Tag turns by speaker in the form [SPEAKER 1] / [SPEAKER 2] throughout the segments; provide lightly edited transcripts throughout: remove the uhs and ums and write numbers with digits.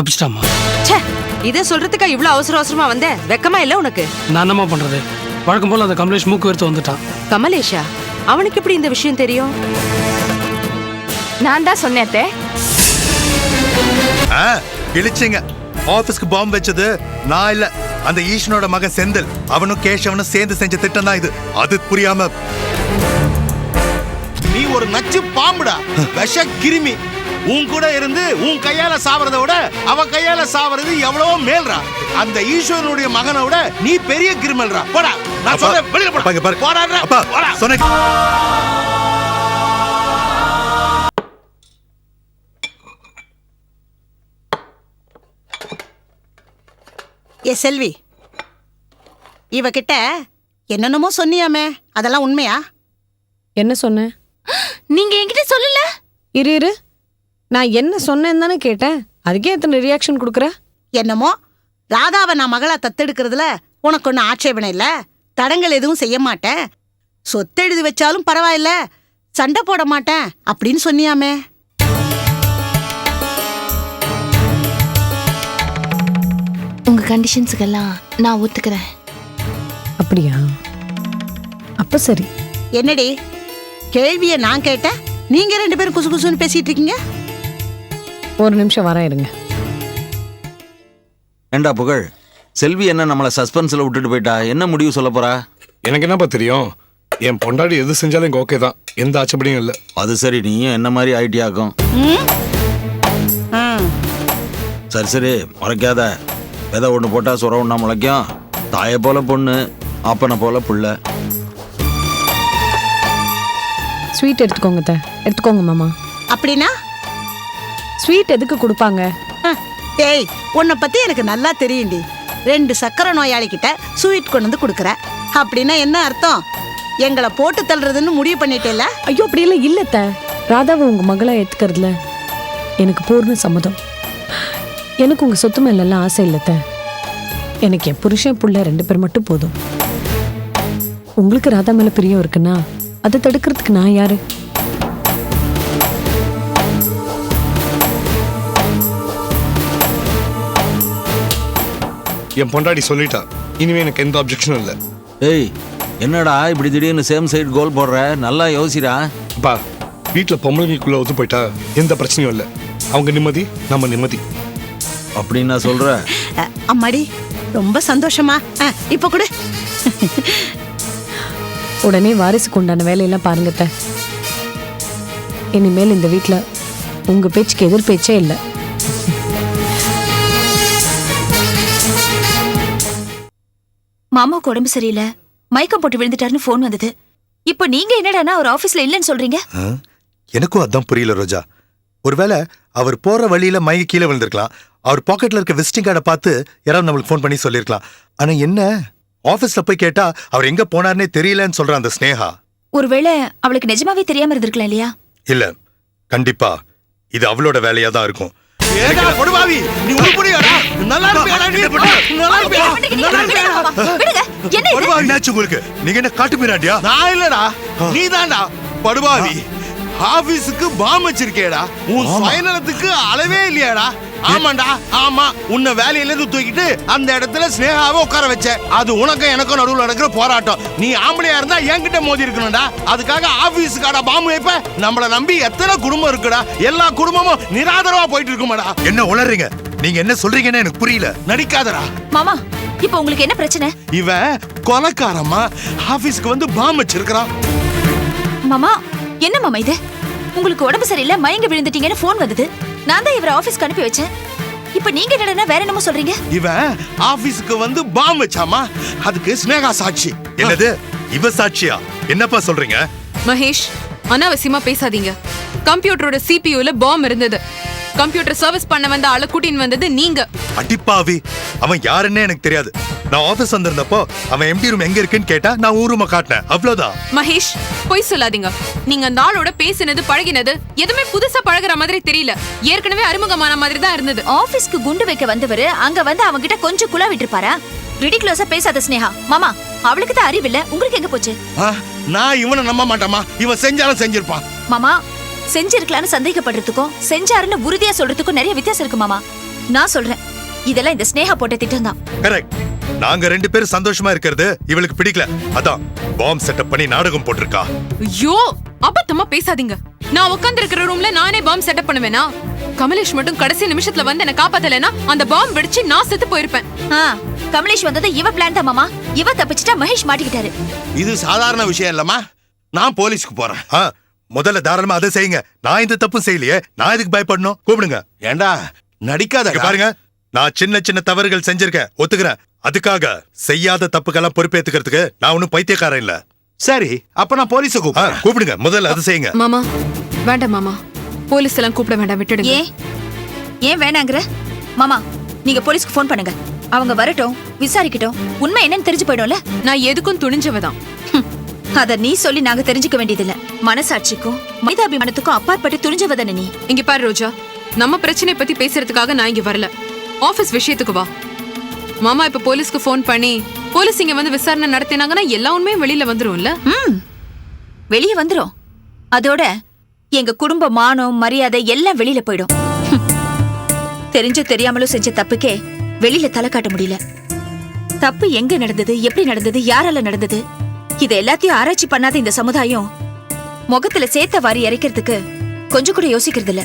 [SPEAKER 1] தப்பிச்சிட்டாமா.
[SPEAKER 2] ச்சே, இதை சொல்றதுக்கா இவ்வளவு அவசர அவசரமா வந்த? வெக்கமா இல்ல உனக்கு?
[SPEAKER 1] நான் என்னமா பண்றது? வழக்கம் போல அந்த கமலேஷ் மூக்கு வேர்த்து வந்துட்டான்.
[SPEAKER 2] கமலேஷா? அவனுக்கு எப்படி இந்த விஷயம் தெரியும்?
[SPEAKER 3] நான் தான் சொன்னேன்.
[SPEAKER 4] கிழிச்சிங்க. ஆபீஸ்க்கு பாம்பு வச்சது நான் இல்ல, அந்த ஈஸ்வனோட மகன் செந்தில். அவனும் கேஷவனும் சேர்ந்து செஞ்ச திட்டம் தான் இது. அது புரியாம
[SPEAKER 5] நீ ஒரு நச்சு பாம்புடா, விஷ கிருமி. உன் கூட இருந்து உன் கையால சாவறத விட அவ கையால சாவறது எவ்வளவோ மேல்றா. அந்த ஈஸ்வரனுடைய மகனை விட நீ பெரிய கிரிமினல்ரா. போடா, நான் சொல்றேன், வெளியில போடா. போடாடா, போடா.
[SPEAKER 4] சொன்ன
[SPEAKER 6] ஏ செல்வி, இவகிட்ட என்னென்னமோ சொன்னியாமே, அதெல்லாம் உண்மையா?
[SPEAKER 7] என்ன சொன்னேன்?
[SPEAKER 3] நீங்க என்கிட்ட சொல்லல.
[SPEAKER 7] இரு, நான் என்ன சொன்னேன்னு தானே கேட்டேன். அதுக்கே எத்தனை ரியாக்ஷன் கொடுக்குற?
[SPEAKER 6] என்னமோ ராதாவை நான் மகளா தத்தெடுக்கிறதுல உனக்கு ஒன்றும் ஆட்சேபனை இல்ல, தடங்கள் எதுவும் செய்ய மாட்டேன், சொத்து எழுதி வச்சாலும் பரவாயில்ல, சண்டை போட மாட்டேன் அப்படின்னு சொன்னியாமே.
[SPEAKER 3] உங்க கண்டிஷன்ஸுக்கெல்லாம் நான் ஒத்துக்கிறேன்.
[SPEAKER 7] அப்படியா? அப்ப சரி.
[SPEAKER 6] என்னடி கேள்வியை நான் கேட்டேன், நீங்க ரெண்டு பேரும் குசு குசுன்னு பேசிட்டு இருக்கீங்க.
[SPEAKER 7] ஒரு நிமிஷம் வரேன், இருங்க.
[SPEAKER 8] ஏண்டா புகழ், செல்வி என்ன நம்மளை சஸ்பென்ஸ்ல விட்டுட்டு போயிட்டா? என்ன முடிவு சொல்ல போறா?
[SPEAKER 9] எனக்கு என்னப்பா தெரியும்? என் பொண்டாடி எது செஞ்சாலும் எனக்கு ஓகே தான், எந்த ஆச்சப்படியும் இல்லை.
[SPEAKER 8] அது சரி, நீயும் என்ன மாதிரி ஐடியாக்கும். சரி முளைக்காத. விதை ஒன்று போட்டா சுர ஒன்றா முளைக்கும். தாயை போல பொண்ணு, அப்பனை போல புள்ள.
[SPEAKER 7] ஸ்வீட் எடுத்துக்கோங்க எடுத்துக்கோங்க மாமா.
[SPEAKER 6] அப்படின்னா
[SPEAKER 7] ஸ்வீட் எதுக்கு கொடுப்பாங்க?
[SPEAKER 6] டேய், உன்னை பத்தி எனக்கு நல்லா தெரியும்டி. 2 சக்கரை நோயாளி கிட்ட ஸ்வீட் கொண்டு வந்து கொடுக்குற அப்படின்னா என்ன அர்த்தம்? எங்களை போட்டு தள்ளுறதுன்னு முடிவு பண்ணிட்டேல?
[SPEAKER 7] ஐயோ, அப்படியெல்லாம் இல்லத்த. ராதாவை உங்க மகளா ஏத்துக்கிறதுல எனக்கு பூர்ண சம்மதம். எனக்கு உங்க சொத்து மேலாம் ஆசை இல்லத்த. எனக்கு என் புருஷன் புள்ள 2 பேர் மட்டும் போதும். உங்களுக்கு ராதா மேல பிரியம் இருக்குன்னா அதை தடுக்கிறதுக்கு நான் யாரு?
[SPEAKER 9] என் பொண்டாடி சொல்லிட்டா, இனிமே எனக்கு எந்த அப்ஜெக்ஷனும் இல்லை.
[SPEAKER 8] ஏய், என்னடா இப்படி திடீர்னு சேம் சைடு கோல் போடுற? நல்லா யோசிடா.
[SPEAKER 9] அப்பா, வீட்டில் பொம்பளைங்களுக்குள்ள ஒத்து போயிட்டா எந்த பிரச்சனையும் இல்லை. அவங்க நிம்மதி, நம்ம நிம்மதி.
[SPEAKER 8] அப்படின்னு நான் சொல்றேன்.
[SPEAKER 6] அம்மாடி, ரொம்ப சந்தோஷமா. இப்ப கூட
[SPEAKER 7] உடனே வாரிசுக்கு உண்டான வேலையெல்லாம் பாருங்க. இனிமேல் இந்த வீட்டுல உங்க பேச்சுக்கு எதிர் பேச்சே இல்லை.
[SPEAKER 3] மாமாவுக்கு உடம்பு சரியில்லை, மயக்கம் போட்டு விழுந்துட்டாருன்னு போன் வந்தது. இப்போ நீங்க என்னடானா அவர் ஆபீஸ்ல இல்லன்னு சொல்றீங்க?
[SPEAKER 4] எனக்கும் அதான் புரியல ரோஜா. ஒருவேளை அவர் போற வழியில மயங்கி கீழே விழுந்திருக்கலாம். அவர் பாக்கெட்ல இருக்க விசிட்டிங் கார்டை பார்த்து யாராவது நம்மளுக்கு ஃபோன் பண்ணி சொல்லிருக்கலாம். ஆனா என்ன, ஆபீஸ்ல போய் கேட்டா அவர் எங்க போனார்னே தெரியலன்னு சொல்ற அந்த ஸ்னேகா.
[SPEAKER 3] ஒருவேளை அவளுக்கு நிஜமாவே தெரியாம இருந்திருக்கலாம் இல்லையா?
[SPEAKER 4] இல்ல, கண்டிப்பா இது அவளோட வேலையா தான் இருக்கும்.
[SPEAKER 5] ஏடா பொடுபாவி, நீ உருப்படியாடா? நல்லா இருப்பியாடா நீ? நல்லா இருப்பியா?
[SPEAKER 4] பொடுபாவி என்னாச்சு உங்களுக்கு? நீங்க என்ன காட்டு மீராண்டியா?
[SPEAKER 5] நான் இல்லடா, நீதான்டா படுபாவி. ஆபீஸுக்கு பாம் வச்சிருக்கேடா. உன் சுயநலத்துக்கு அளவே இல்லையாடா? ஆமாண்டா, ஆமா. உன்னை வேலையில இருந்து தூக்கிட்டு அந்த இடத்துல ஸ்னேகாவை உட்கார வச்ச. அது உனக்கும் எனக்கும் நடுவில் நடக்கிற போராட்டம். நீ ஆம்பளையா இருந்தா என்கிட்ட மோதி இருக்கணும்டா. அதுக்காக ஆபீஸுக்காடா பாம்பு வைப்ப? நம்மள நம்பி எத்தனை குடும்பம் இருக்குடா. எல்லா குடும்பமும் நிராதரவா போயிட்டு இருக்குமாடா.
[SPEAKER 4] என்ன உளறீங்க? நீங்க என்ன சொல்றீங்கன்னு எனக்கு புரியல.
[SPEAKER 5] நடிக்காதடா.
[SPEAKER 3] மாமா, இப்போ உங்களுக்கு என்ன பிரச்சனை?
[SPEAKER 5] இவன் கொலைக்காரமா ஆபீஸ்க்கு வந்து பாம் வச்சிருக்கான்.
[SPEAKER 3] மாமா, என்ன மாமா இது? உங்களுக்கு உடம்பு சரியில்லை, மயங்கி விழுந்துட்டீங்கன்னு போன் வந்தது. நான் தான் இவரை ஆபீஸ்க்கு அனுப்பி வச்சேன். இப்ப நீங்க என்னடா வேற என்னமோ சொல்றீங்க?
[SPEAKER 5] இவன் ஆபீஸ்க்கு வந்து பாம் வச்சாமா, அதுக்கு ஸ்னேகா சாட்சி.
[SPEAKER 4] என்னது, இவ சாட்சியா? என்னப்பா சொல்றீங்க?
[SPEAKER 10] மகேஷ், அனாவசியமா பேசாதீங்க. கம்ப்யூட்டரோட சிபியூல பாம் இருந்தது. கம்ப்யூட்டர் சர்வீஸ் பண்ண வந்த ஆளை கூட்டின்னு வந்தது நீங்க.
[SPEAKER 4] அடிப்பாவி, அவன் யாருன்னே எனக்கு தெரியாது. நான் ஆபீஸ் வந்திருந்தப்போ அவன் எம்டி ரூம் எங்க இருக்குன்னு கேட்டா நான் ஊருமா காட்டினேன், அவ்வளவுதான்.
[SPEAKER 10] மகேஷ், பொய் சொல்லாதீங்க. நீங்க அந்த ஆளோட பேசினது பழகினது எதுவுமே புதுசா பழகுற மாதிரி தெரியல. ஏற்கனவே அறிமுகமான மாதிரி தான் இருந்தது.
[SPEAKER 3] ஆபீஸ்க்கு குண்டு வைக்க வந்தவரு அங்க வந்து அவங்க கிட்ட கொஞ்சம் குலா விட்டுருப்பாரா? ரிடிகுலஸா பேசாத ஸ்னேகா. மாமா, அவளுக்கு தான் அறிவில்ல, உங்களுக்கு எங்க போச்சு?
[SPEAKER 5] நான் இவனை நம்ப மாட்டேமா. இவன் செஞ்சாலும் செஞ்சிருப்பான்.
[SPEAKER 3] மாமா, செஞ்சிருக்கலான்னு சந்தேகப்படுறதுக்கும் செஞ்சாருன்னு உறுதியா சொல்றதுக்கும் நிறைய வித்தியாசம் இருக்கு மாமா. நான் சொல்றேன் இதெல்லாம் இந்த ஸ்னேகா போட்ட திட்டம் தான்.
[SPEAKER 4] கரெக்ட். நாங்க 2 பேரும் சந்தோஷமா இருக்கிறது இவளுக்கு பிடிக்கல. அதான் பாம் செட்டப் பண்ணி நாடகம் போட்டிருக்கா.
[SPEAKER 10] ஐயோ அபத்தமா பேசாதீங்க. நான் உட்கார்ந்து இருக்கிற ரூம்ல நானே பாம் செட்டப் பண்ணுவேனா? கமலேஷ் மட்டும் கடைசி நிமிஷத்துல வந்து என்ன காப்பாத்தலனா அந்த பாம் வெடிச்சு நான் செத்து போயிருப்பேன்.
[SPEAKER 3] கமலேஷ் வந்தது இவ பிளான் தான் மாமா. இவ தப்பிச்சிட்டா மகேஷ் மாட்டிக்கிட்டாரு.
[SPEAKER 5] இது சாதாரண விஷயம் இல்லம்மா. நான் போலீஸ்க்கு போறேன்.
[SPEAKER 4] முதல்ல தாராளமா அதை செய்யுங்க. நான் இந்த தப்பும் செய்யலையே, நான் இதுக்கு பயப்படணும்? கூப்பிடுங்க.
[SPEAKER 5] ஏண்டா நடிக்காத
[SPEAKER 4] பாருங்க, நான் சின்ன சின்ன தவறுகள் செஞ்சிருக்கேன், ஒத்துக்கிறேன். அதுக்காக செய்யாத தப்புக்கெல்லாம் பொறுப்பேத்துக்கிறதுக்கு நான் ஒன்னும் பைத்தியக்காரன் இல்ல.
[SPEAKER 5] சரி, அப்ப நான் போலீஸ
[SPEAKER 4] கூப்பிடுங்க. முதல்ல அதை செய்யுங்க.
[SPEAKER 10] மாமா வேண்டாம் மாமா, போலீஸ் எல்லாம் கூப்பிட வேண்டாம், விட்டுடுங்க.
[SPEAKER 3] ஏன் வேணாங்கற? மாமா நீங்க போலீஸ்க்கு ஃபோன் பண்ணுங்க. அவங்க வரட்டும், விசாரிக்கட்டும். உண்மை என்னன்னு தெரிஞ்சு போயிடும்ல.
[SPEAKER 10] நான் எதுக்கும் துணிஞ்சவதான்.
[SPEAKER 3] அத நீ சொல்லி நாங்க தெரிஞ்சுக்க வேண்டியதில்ல. மனசாட்சிக்கும் மனிதாபிமானத்துக்கும் அப்பாற்பட்டு துணிஞ்சவதானே நீ.
[SPEAKER 10] இங்க பாரு ரோஜா, நம்ம பிரச்சனை பத்தி பேசுறதுக்காக நான் இங்க வரல. ஆபீஸ் விஷயத்துக்கு வா. மாமா இப்ப போலீஸ்க்கு ஃபோன் பண்ணி போலீஸ் இங்க வந்து விசாரணை நடத்தினாங்கன்னா எல்லா உண்மையும் வெளியில வந்துரும்ல.
[SPEAKER 3] வெளியே வந்துரும். அதோட எங்க குடும்ப மானம் மரியாதை எல்லாம் வெளியில போயிடும். தெரிஞ்சோ தெரியாமலோ செஞ்ச தப்புக்கே வெளியில தலை காட்ட முடியல. தப்பு எங்க நடந்தது, எப்படி நடந்தது, யாரால நடந்தது, இத எல்லாத்தையும் ஆராய்ச்சி பண்ணாத இந்த சமுதாயம் முகத்துல சேத்த வாரி இறைக்கிறதுக்கு கொஞ்சம் கூட யோசிக்கிறது இல்ல.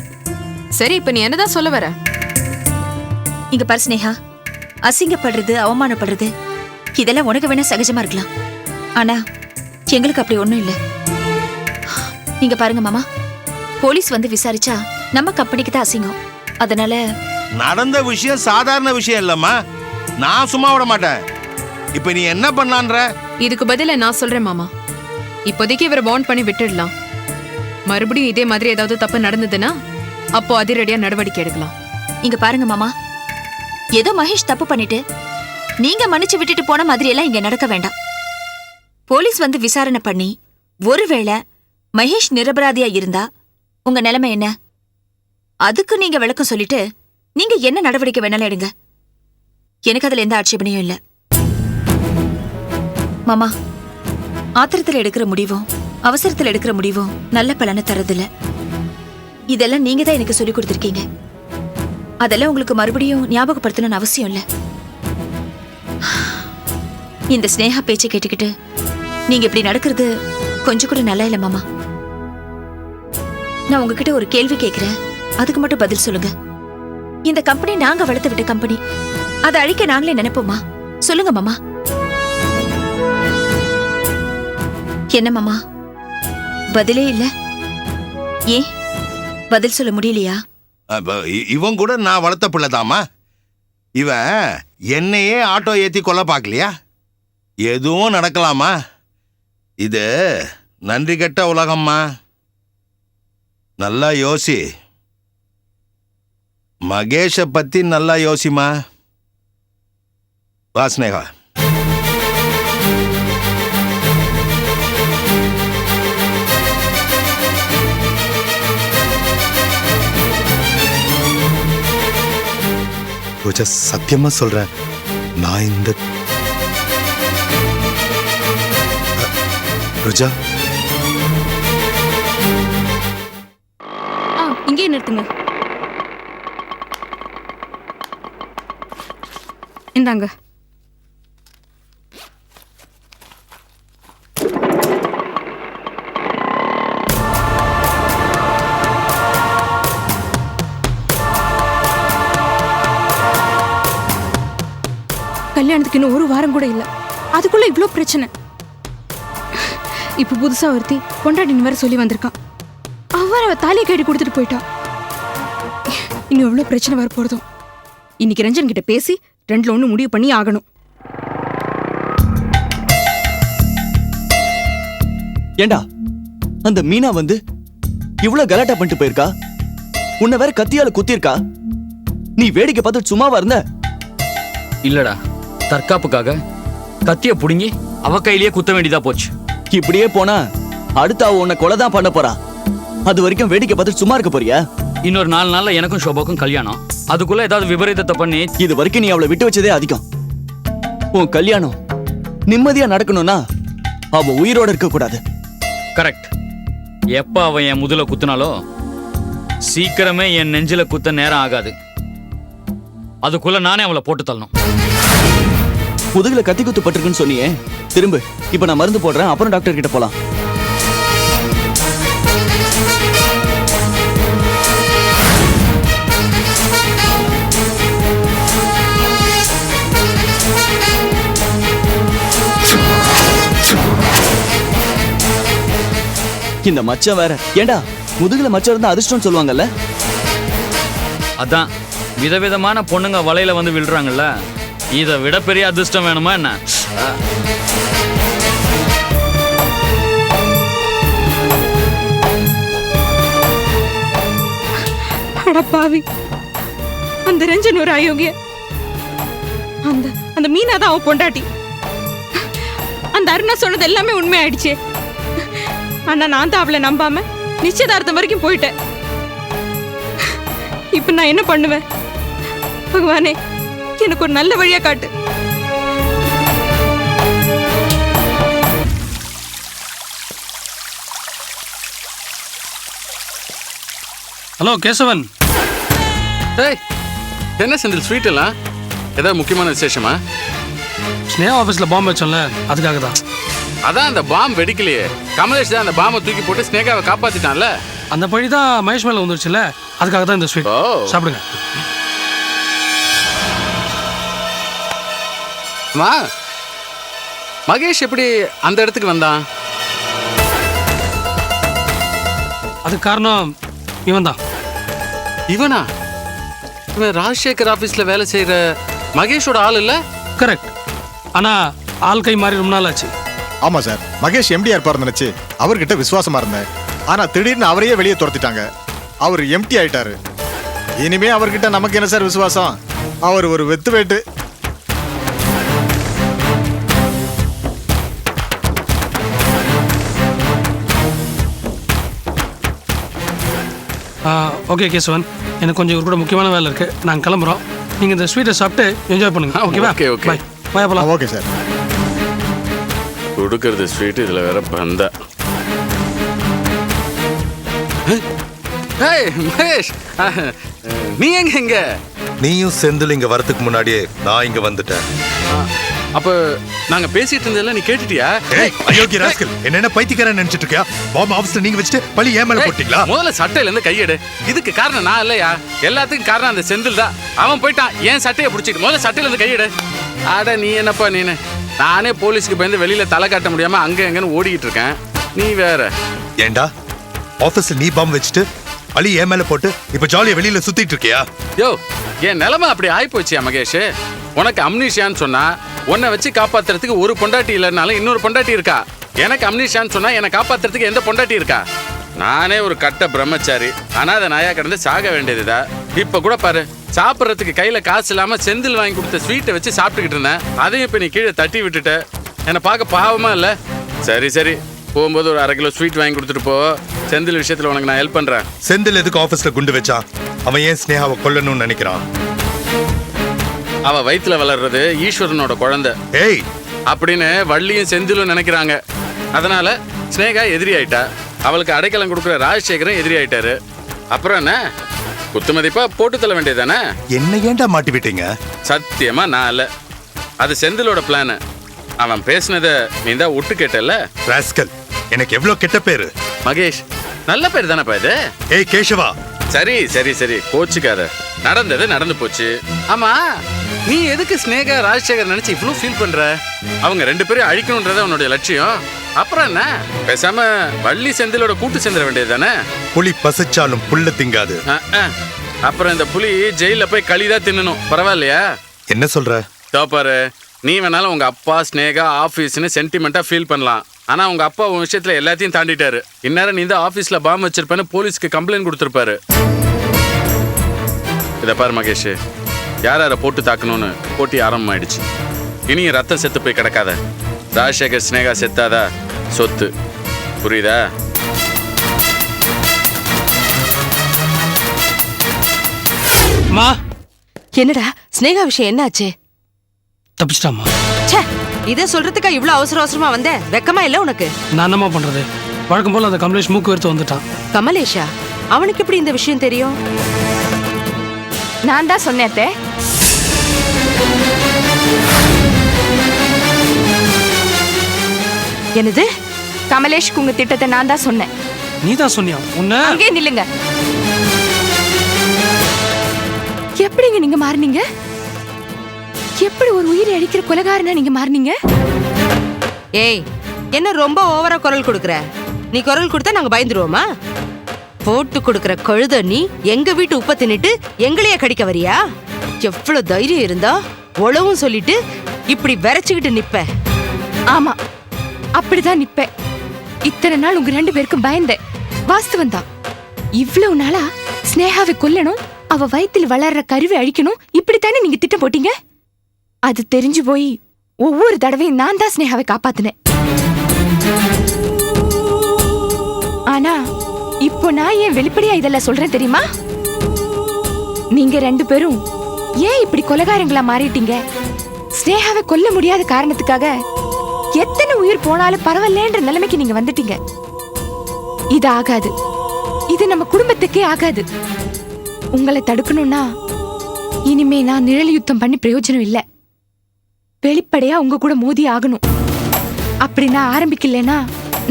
[SPEAKER 10] சரி, இப்ப நீ என்னதான் சொல்ல வர?
[SPEAKER 3] இங்க பாரு ஸ்னேகா, அசிங்கப்படுறது, அவமானப்படுறது இதெல்லாம் உனக்கு வேணா சகஜமா இருக்கலாம். ஆனா எங்களுக்கு அப்படி ஒண்ணும் இல்ல. நீங்க பாருங்க மாமா, போலீஸ் வந்து விசாரிச்சா நம்ம கம்பெனிக்கு தான் அசிங்கம். அதனால
[SPEAKER 5] நடந்த விஷயம் சாதாரண விஷயம் இல்லம்மா. நான் சும்மா விட மாட்டேன். இப்ப நீ என்ன பண்ணலான்ற?
[SPEAKER 10] இதுக்கு பதிலா நான் சொல்றேன் மாமா. இப்போதைக்கு இவரை பாண்ட் பண்ணி விட்டுடலாம். மறுபடியும் இதே மாதிரி ஏதாவது தப்பு நடந்ததுன்னா அப்போ அதிரடியா நடவடிக்கை எடுக்கலாம்.
[SPEAKER 3] இங்க பாருங்க மாமா, ஏதோ மகேஷ் தப்பு பண்ணிட்டு நீங்க மன்னிச்சு விட்டுட்டு போன மாதிரி எல்லாம் இங்க நடக்க வேண்டாம். போலீஸ் வந்து விசாரணை பண்ணி ஒருவேளை மகேஷ் நிரபராதியா இருந்தா உங்க நிலைமை என்ன? அதுக்கு நீங்க விளக்கம் சொல்லிட்டு நீங்க என்ன நடவடிக்கை வேணாலும் எடுங்க. எனக்கு அதுல எந்த ஆட்சேபனையும் இல்ல. மாமா, ஆத்திரத்துல எடுக்கிற முடிவும் அவசரத்துல எடுக்கிற முடிவும் நல்ல பலனை தரதில்ல. இதெல்லாம் நீங்க தான் எனக்கு சொல்லி கொடுத்திருக்கீங்க. அதெல்லாம் உங்களுக்கு மறுபடியும் ஞாபகப்படுத்தணும்னு அவசியம் இல்ல. இந்த ஸ்னேகா பேச்சை கேட்டுக்கிட்டு நீங்க இப்படி நடக்கிறது கொஞ்சம் கூட நல்லா இல்ல மாமா. நான் உங்ககிட்ட ஒரு கேள்வி கேட்கிறேன், அதுக்கு மட்டும் பதில் சொல்லுங்க. இந்த கம்பெனி நாங்க வளர்த்து விட்ட கம்பெனி, அதை அழிக்க நாங்களே நினைப்போமா? சொல்லுங்க மாமா. என்ன மாமா பதிலே இல்ல? ஏன் பதில் சொல்ல முடியலையா?
[SPEAKER 5] இவன் கூட நான் வளர்த்த பிள்ளைதாமா. இவன் என்னையே ஆட்டோ ஏத்தி கொல்ல பார்க்கலையா? எதுவும் நடக்கலாமா? இது நன்றி கெட்ட உலகம்மா. நல்லா யோசி. மகேஷை பத்தி நல்லா யோசிமா. வா ஸ்னேகா.
[SPEAKER 4] ரோஜா, சத்தியமா சொல்றேன், நான் இந்த ரோஜா
[SPEAKER 10] இங்கே நிறுத்துங்க. இந்தாங்க.
[SPEAKER 11] கல்யாணத்துக்கு இன்னும் ஒரு வாரம் கூட இல்ல, அதுக்குள்ள இவ்ளோ பிரச்சனை. இப்ப புதுசா ஒருத்தி கொண்டாடின்னு வேற சொல்லி வந்திருக்கான். அவ தாலியை கட்டி கொடுத்துட்டு போயிட்டா. இன்னும் எவ்வளவு பிரச்சனை வர போறதும். இன்னைக்கு ரஞ்சன் கிட்ட பேசி 2ல 1 முடிவு பண்ணி ஆகணும்.
[SPEAKER 12] ஏண்டா அந்த மீனா வந்து இவ்வளவு கலாட்டா பண்ணிட்டு போயிருக்கா? உன்னை வேற கத்தியால குத்திருக்கா? நீ வேடிக்கை பார்த்து சும்மாவா இருந்த?
[SPEAKER 13] இல்லடா, தற்காப்புக்காக கத்திய புடுங்கி அவ கையிலேயே குத்த வேண்டியதா போச்சு.
[SPEAKER 12] இப்படியே போனா அடுத்து அவ உன்னை கொலை தான் பண்ண போறா. அது வரைக்கும் வேடிக்கை பார்த்து சும்மா இருக்க போறியா?
[SPEAKER 13] இன்னொரு 4 நாள்ல எனக்கும் ஷோபாக்கும் கல்யாணம். அதுக்குள்ள ஏதாவது விபரீதத்தை பண்ணி
[SPEAKER 12] இது வரைக்கும் நீ அவளை விட்டு வச்சதே அதிகம். உன் கல்யாணம் நிம்மதியா நடக்கணும்னா அவ உயிரோட இருக்க கூடாது.
[SPEAKER 13] கரெக்ட். எப்ப அவ என் முதுல குத்துனாலோ சீக்கிரமே என் நெஞ்சில குத்த நேரம் ஆகாது. அதுக்குள்ள நானே அவளை போட்டு தள்ளணும்.
[SPEAKER 12] முதுகுல கத்தி குத்து பட்டிருக்குன்னு சொன்னியே, திரும்ப இப்ப நான் மருந்து போடுறேன், அப்புறம் டாக்டர் கிட்ட போலாம். இந்த மச்சம் வேற. ஏண்டா முதுகுல மச்சம் இருந்தா அதிர்ஷ்டம் சொல்லுவாங்கல்ல?
[SPEAKER 13] அதான் விதவிதமான பொண்ணுங்க வலையில வந்து விழுறாங்கல்ல, இதை விட பெரிய அதிர்ஷ்டம் வேணுமா என்ன?
[SPEAKER 11] அடப்பாவி, அந்த ரஞ்சன் ஒரு அயோக்கிய. அந்த அந்த மீனா தான் அவன் பொண்டாட்டி. அந்த அருணா சொன்னது எல்லாமே உண்மையாயிடுச்சு. ஆனா நான் தான் அவளை நம்பாம நிச்சயதார்த்தம் வரைக்கும் போயிட்டேன். இப்ப நான் என்ன பண்ணுவேன்? பகவானே, எனக்கு ஒரு நல்ல வழியா காட்டு.
[SPEAKER 1] ஹலோ கேசவன்.
[SPEAKER 14] ஏய், என்ன செந்தில் ஸ்வீட் எல்லாம்? ஏதாவது முக்கியமான விசேஷமா?
[SPEAKER 1] ஸ்னேகா ஆஃபீஸில் பாம்பு வச்சோம்ல, அதுக்காக தான்.
[SPEAKER 14] அதான் அந்த பாம்பு வெடிக்கலையே. கமலேஷ் தான் அந்த பாம்பை தூக்கி போட்டு ஸ்னேகாவை காப்பாத்திட்டான்ல.
[SPEAKER 1] அந்த பழி தான் மகேஷ் மேலே வந்துருச்சுல்ல, அதுக்காக தான் இந்த ஸ்வீட். சாப்பிடுங்க.
[SPEAKER 14] மா, மகேஷ் எப்படி அந்த இடத்துக்கு வந்தான்?
[SPEAKER 1] அதுக்கு காரணம் இவன் தான்.
[SPEAKER 14] இவனா? இவன் ராஜசேகர் ஆபீஸ்ல வேலை செய்யற மகேஷோட ஆள் இல்ல?
[SPEAKER 1] கரெக்ட். ஆனா ஆள் கை மாறி ரொம்ப நாள் ஆச்சு.
[SPEAKER 15] ஆமா சார், மகேஷ் எம்டிஆர் இருப்பார் நினைச்சு அவர்கிட்ட விசுவாசமா இருந்தேன். ஆனா திடீர்னு அவரையே வெளியே துரத்திட்டாங்க. அவர் எம்டி ஆயிட்டாரு. இனிமே அவர்கிட்ட நமக்கு என்ன சார் விசுவாசம்? அவர் ஒரு வெத்து வேட்டு.
[SPEAKER 1] ஓகே கேசவன், எனக்கு கொஞ்சம் ஒரு கூட முக்கியமான வேலை இருக்கு. நாங்கள் கிளம்புறோம். நீங்கள் இந்த ஸ்வீட்டை சாப்பிட்டு என்ஜாய் பண்ணுங்க. ஓகேவா?
[SPEAKER 14] Okay okay.
[SPEAKER 1] Bye bye. போகலாம்.
[SPEAKER 15] Okay sir.
[SPEAKER 14] கொடுக்கறது ஸ்வீட், இதுல வேற பந்தா. ஏய் மகேஷ், நீ எங்க?
[SPEAKER 4] நீயும் செந்தில் இங்க வரதுக்கு முன்னாடியே நான் இங்க வந்துட்டேன்.
[SPEAKER 14] அப்ப நாங்க பேசிட்டு இருந்ததெல்லாம் நீ கேட்டுட்டியா?
[SPEAKER 4] ஏய் அயோக்கிய ராஸ்கல், என்ன பைத்தியக்காரன் நினைச்சிட்டு இருக்கியா? பாம்பு ஆபீஸ்ல நீங்க வச்சிட்டு பழி ஏன் மேல போட்டீங்களா?
[SPEAKER 14] முதல்ல சட்டையில இருந்து கையெடு. இதுக்கு காரணம் நான் இல்லையா? எல்லாத்துக்கும் காரணம் அந்த செந்தில் தான். அவன் போயிட்டான் ஏன் சட்டையை பிடிச்சிட்டு. முதல்ல சட்டையில இருந்து கையெடு. அட நீ என்னப்பா நீனு? நானே போலீஸ்க்கு பயந்து வெளியில தலை காட்ட முடியாம அங்க எங்கன்னு ஓடிக்கிட்டு இருக்கேன். நீ வேற.
[SPEAKER 4] ஏண்டா ஆபீஸ்ல நீ பாம்பு வச்சிட்டு பழி ஏன் மேல போட்டு இப்ப ஜாலியா வெளியில சுத்திட்டு இருக்கியா?
[SPEAKER 14] யோ, என் நிலைமை அப்படி ஆயிப்போச்சியா மகேஷ்? உனக்கு அம்னீஷியான்னு சொன்னா உன்னை வச்சு காப்பாத்துறதுக்கு ஒரு பொண்டாட்டி இல்லைனாலும் இன்னொரு பொண்டாட்டி இருக்கா. எனக்கு அம்னீஷியான்னு சொன்னா என்னை காப்பாத்துறதுக்கு எந்த பொண்டாட்டி இருக்கா? நானே ஒரு கட்ட பிரம்மச்சாரி, அனாதை நாயா கிடந்து சாக வேண்டியதுதா. இப்ப கூட பாரு, சாப்பிட்றதுக்கு கையில காசு இல்லாம செந்தில் வாங்கி கொடுத்த ஸ்வீட்டை வச்சு சாப்பிட்டுக்கிட்டு இருந்தேன். அதையும் இப்ப நீ கீழே தட்டி விட்டுட்ட. என்னை பார்க்க பாவமா இல்ல? சரி சரி, போகும்போது ஒரு 1/2 கிலோ ஸ்வீட் வாங்கி கொடுத்துட்டு போ. செந்தில் விஷயத்துல உனக்கு நான் ஹெல்ப் பண்றேன்.
[SPEAKER 4] செந்தில் எதுக்கு ஆபீஸ்ல குண்டு வச்சான்? அவன் ஏன் ஸ்னேகாவை கொல்லணும்னு நினைக்கிறான்?
[SPEAKER 14] அவ வயிற்றுல வளர்றது ஈஸ்வரனோட குழந்தை
[SPEAKER 4] ஏய்
[SPEAKER 14] அப்படின்னு வள்ளியும் செந்திலும் நினைக்கிறாங்க. அதனால ஸ்னேகா எதிரி ஆயிட்டா. அவளுக்கு அடைக்கலம் கொடுக்குற ராஜசேகரன் எதிரி ஆயிட்டாரு. அப்புறம் என்ன, குத்துமதிப்பா போட்டு தள்ள வேண்டியதானே?
[SPEAKER 4] என்ன ஏன்டா மாட்டி விட்டீங்க?
[SPEAKER 14] சத்தியமா நான் இல்ல, அது செந்திலோட பிளான். அவன் பேசினத நீ தான் ஒட்டு கேட்டல.
[SPEAKER 4] ராஸ்கல், எனக்கு எவ்வளவு கெட்ட பேரு.
[SPEAKER 14] மகேஷ், நல்ல பேர் தானேப்பா இது.
[SPEAKER 4] ஏய் கேஷவா.
[SPEAKER 14] சரி சரி சரி, கோச்சுக்காத. நடந்தது நடந்து போச்சு. ஆமா, நீ எதுக்கு ஸ்னேகா ராஜசேகர் நினைச்சு இவ்வளவு ஃபீல் பண்ற? அவங்க 2 பேரும் அழிக்கணும்ன்றத உன்னுடைய லட்சியம். அப்புறம் என்ன, பேசாம வள்ளி செந்திலோட கூட்டு சேர்ந்துட வேண்டியது தானே?
[SPEAKER 4] புலி பசிச்சாலும் புல்ல திங்காது.
[SPEAKER 14] அப்புறம் இந்த புலி ஜெயில போய் களிதான் தின்னணும். பரவாயில்லையா?
[SPEAKER 4] என்ன சொல்ற?
[SPEAKER 14] தோப்பாரு, நீ வேணாலும் உங்க அப்பா ஸ்னேகா ஆபீஸ்னு சென்டிமெண்டா ஃபீல் பண்ணலாம். ஆனா உங்க அப்பா உன் விஷயத்துல எல்லாத்தையும் தாண்டிட்டாரு. இந்நேரம் நீ தான் ஆபீஸ்ல பாம்பு வச்சிருப்பேன்னு போலீஸ்க்கு கம்ப்ளைண்ட் கொடுத்துருப்பாரு. இத பாரு மகேஷ், யார போட்டு தாக்கணும்னு போட்டி ஆரம்பம் ஆயிடுச்சு. இனியும் ரத்தம் செத்து போய் கிடக்காத. ராஜசேகர் ஸ்னேகா செத்தாதா சொத்து, புரியுதா?
[SPEAKER 1] மா,
[SPEAKER 2] என்னடா ஸ்னேகா விஷயம் என்னாச்சு?
[SPEAKER 1] தப்பிச்சிட்டாமா.
[SPEAKER 2] ச்சே, இதை சொல்றதுக்கா இவ்வளவு அவசர அவசரமா வந்த? வெக்கமா இல்ல உனக்கு?
[SPEAKER 1] நான் என்னமா பண்றது? வழக்கம் போல அந்த கமலேஷ் மூக்கு வேர்த்து வந்துட்டான்.
[SPEAKER 2] கமலேஷா? அவனுக்கு எப்படி இந்த விஷயம் தெரியும்?
[SPEAKER 3] நான் தான் சொன்னேன்.
[SPEAKER 2] என்னது?
[SPEAKER 11] கமலேஷ்க்கு உங்க திட்டத்தை நான் தான் சொன்னேன்.
[SPEAKER 1] நீ தான் சொன்னியா? உன்ன
[SPEAKER 11] அங்கே நில்லுங்க. எப்படிங்க நீங்க மாறுனீங்க? எப்படி ஒரு உயிரை அடிக்கிற கொலைகாரனா நீங்க மாறுனீங்க?
[SPEAKER 2] ஏய், என்ன ரொம்ப ஓவரா குரல் கொடுக்குற? நீ குரல் கொடுத்தா நாங்க பயந்துருவோமா? போட்டு கொடுக்குற கழுத நீ எங்க வீட்டு உப்ப தின்னுட்டு எங்களையே கடிக்க வரியா? எவ்வளவு தைரியம் இருந்தா உளவும் சொல்லிட்டு இப்படி விரைச்சுக்கிட்டு நிப்ப?
[SPEAKER 11] ஆமா, அப்படிதான் நிப்பேன். இத்தனை நாள் உங்க 2 பேருக்கும் பயந்தேன். வாஸ்தவம் தான். இவ்வளவு நாளா ஸ்னேகாவை கொல்லணும், அவ வயித்துல வளர்ற கருவை அழிக்கணும், இப்படித்தானே நீங்க திட்டம் போட்டீங்க. அது தெரிஞ்சு போய் ஒவ்வொரு தடவையும் நான் தான் ஸ்னேகாவை காப்பாத்தினேன். ஆனா இப்போ நான் ஏன் வெளிப்படையா இதெல்லாம் சொல்றேன் தெரியுமா? நீங்க 2 பேரும் ஏன் இப்படி கொலைகாரங்களா மாறிட்டீங்க? ஸ்னேகாவை கொல்ல முடியாத காரணத்துக்காக எத்தனை உயிர் போனாலும் பரவாயில்லன்ற நிலைமைக்கு நீங்க வந்துட்டீங்க. இது ஆகாது. இது நம்ம குடும்பத்துக்கே ஆகாது. உங்களை தடுக்கணும்னா இனிமே நான் நிழல் யுத்தம் பண்ணி பிரயோஜனம் இல்ல. வெளிப்படையா உங்க கூட மோதி ஆகணும். அப்படி நான் ஆரம்பிக்கலனா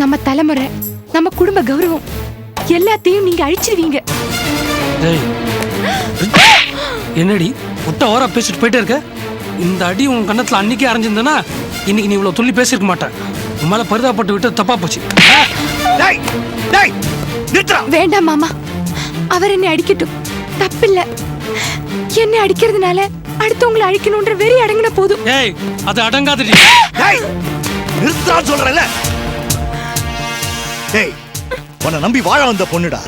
[SPEAKER 11] நம்ம தலைமுறை, நம்ம குடும்ப கௌரவம் எல்லாத்தையும் நீங்க அழிச்சிருவீங்க.
[SPEAKER 1] என்னடி முட்டை ஓரா பேசிட்டு போயிட்டே இருக்க? இந்த அடி உன் கண்ணத்துல அன்னைக்கே அரைஞ்சிருந்தனா இன்னைக்கு நீ இவ்வளவு துள்ளி பேசியிருக்க மாட்டேன். உன் மேல பரிதாபப்பட்டு விட்டு தப்பா போச்சு.
[SPEAKER 11] வேண்டாம் மாமா, அவர் என்னை அடிக்கட்டும், தப்பில்ல. என்னை அடிக்கிறதுனால அடுத்தவங்களை அழிக்கணும்ன்ற வெறி அடங்கின போதும்.
[SPEAKER 1] ஏய், அது அடங்காதடி.
[SPEAKER 16] நிறுத்தா சொல்றல. ஏய், உன்னை நம்பி வாழ வந்த பொண்ணுடா.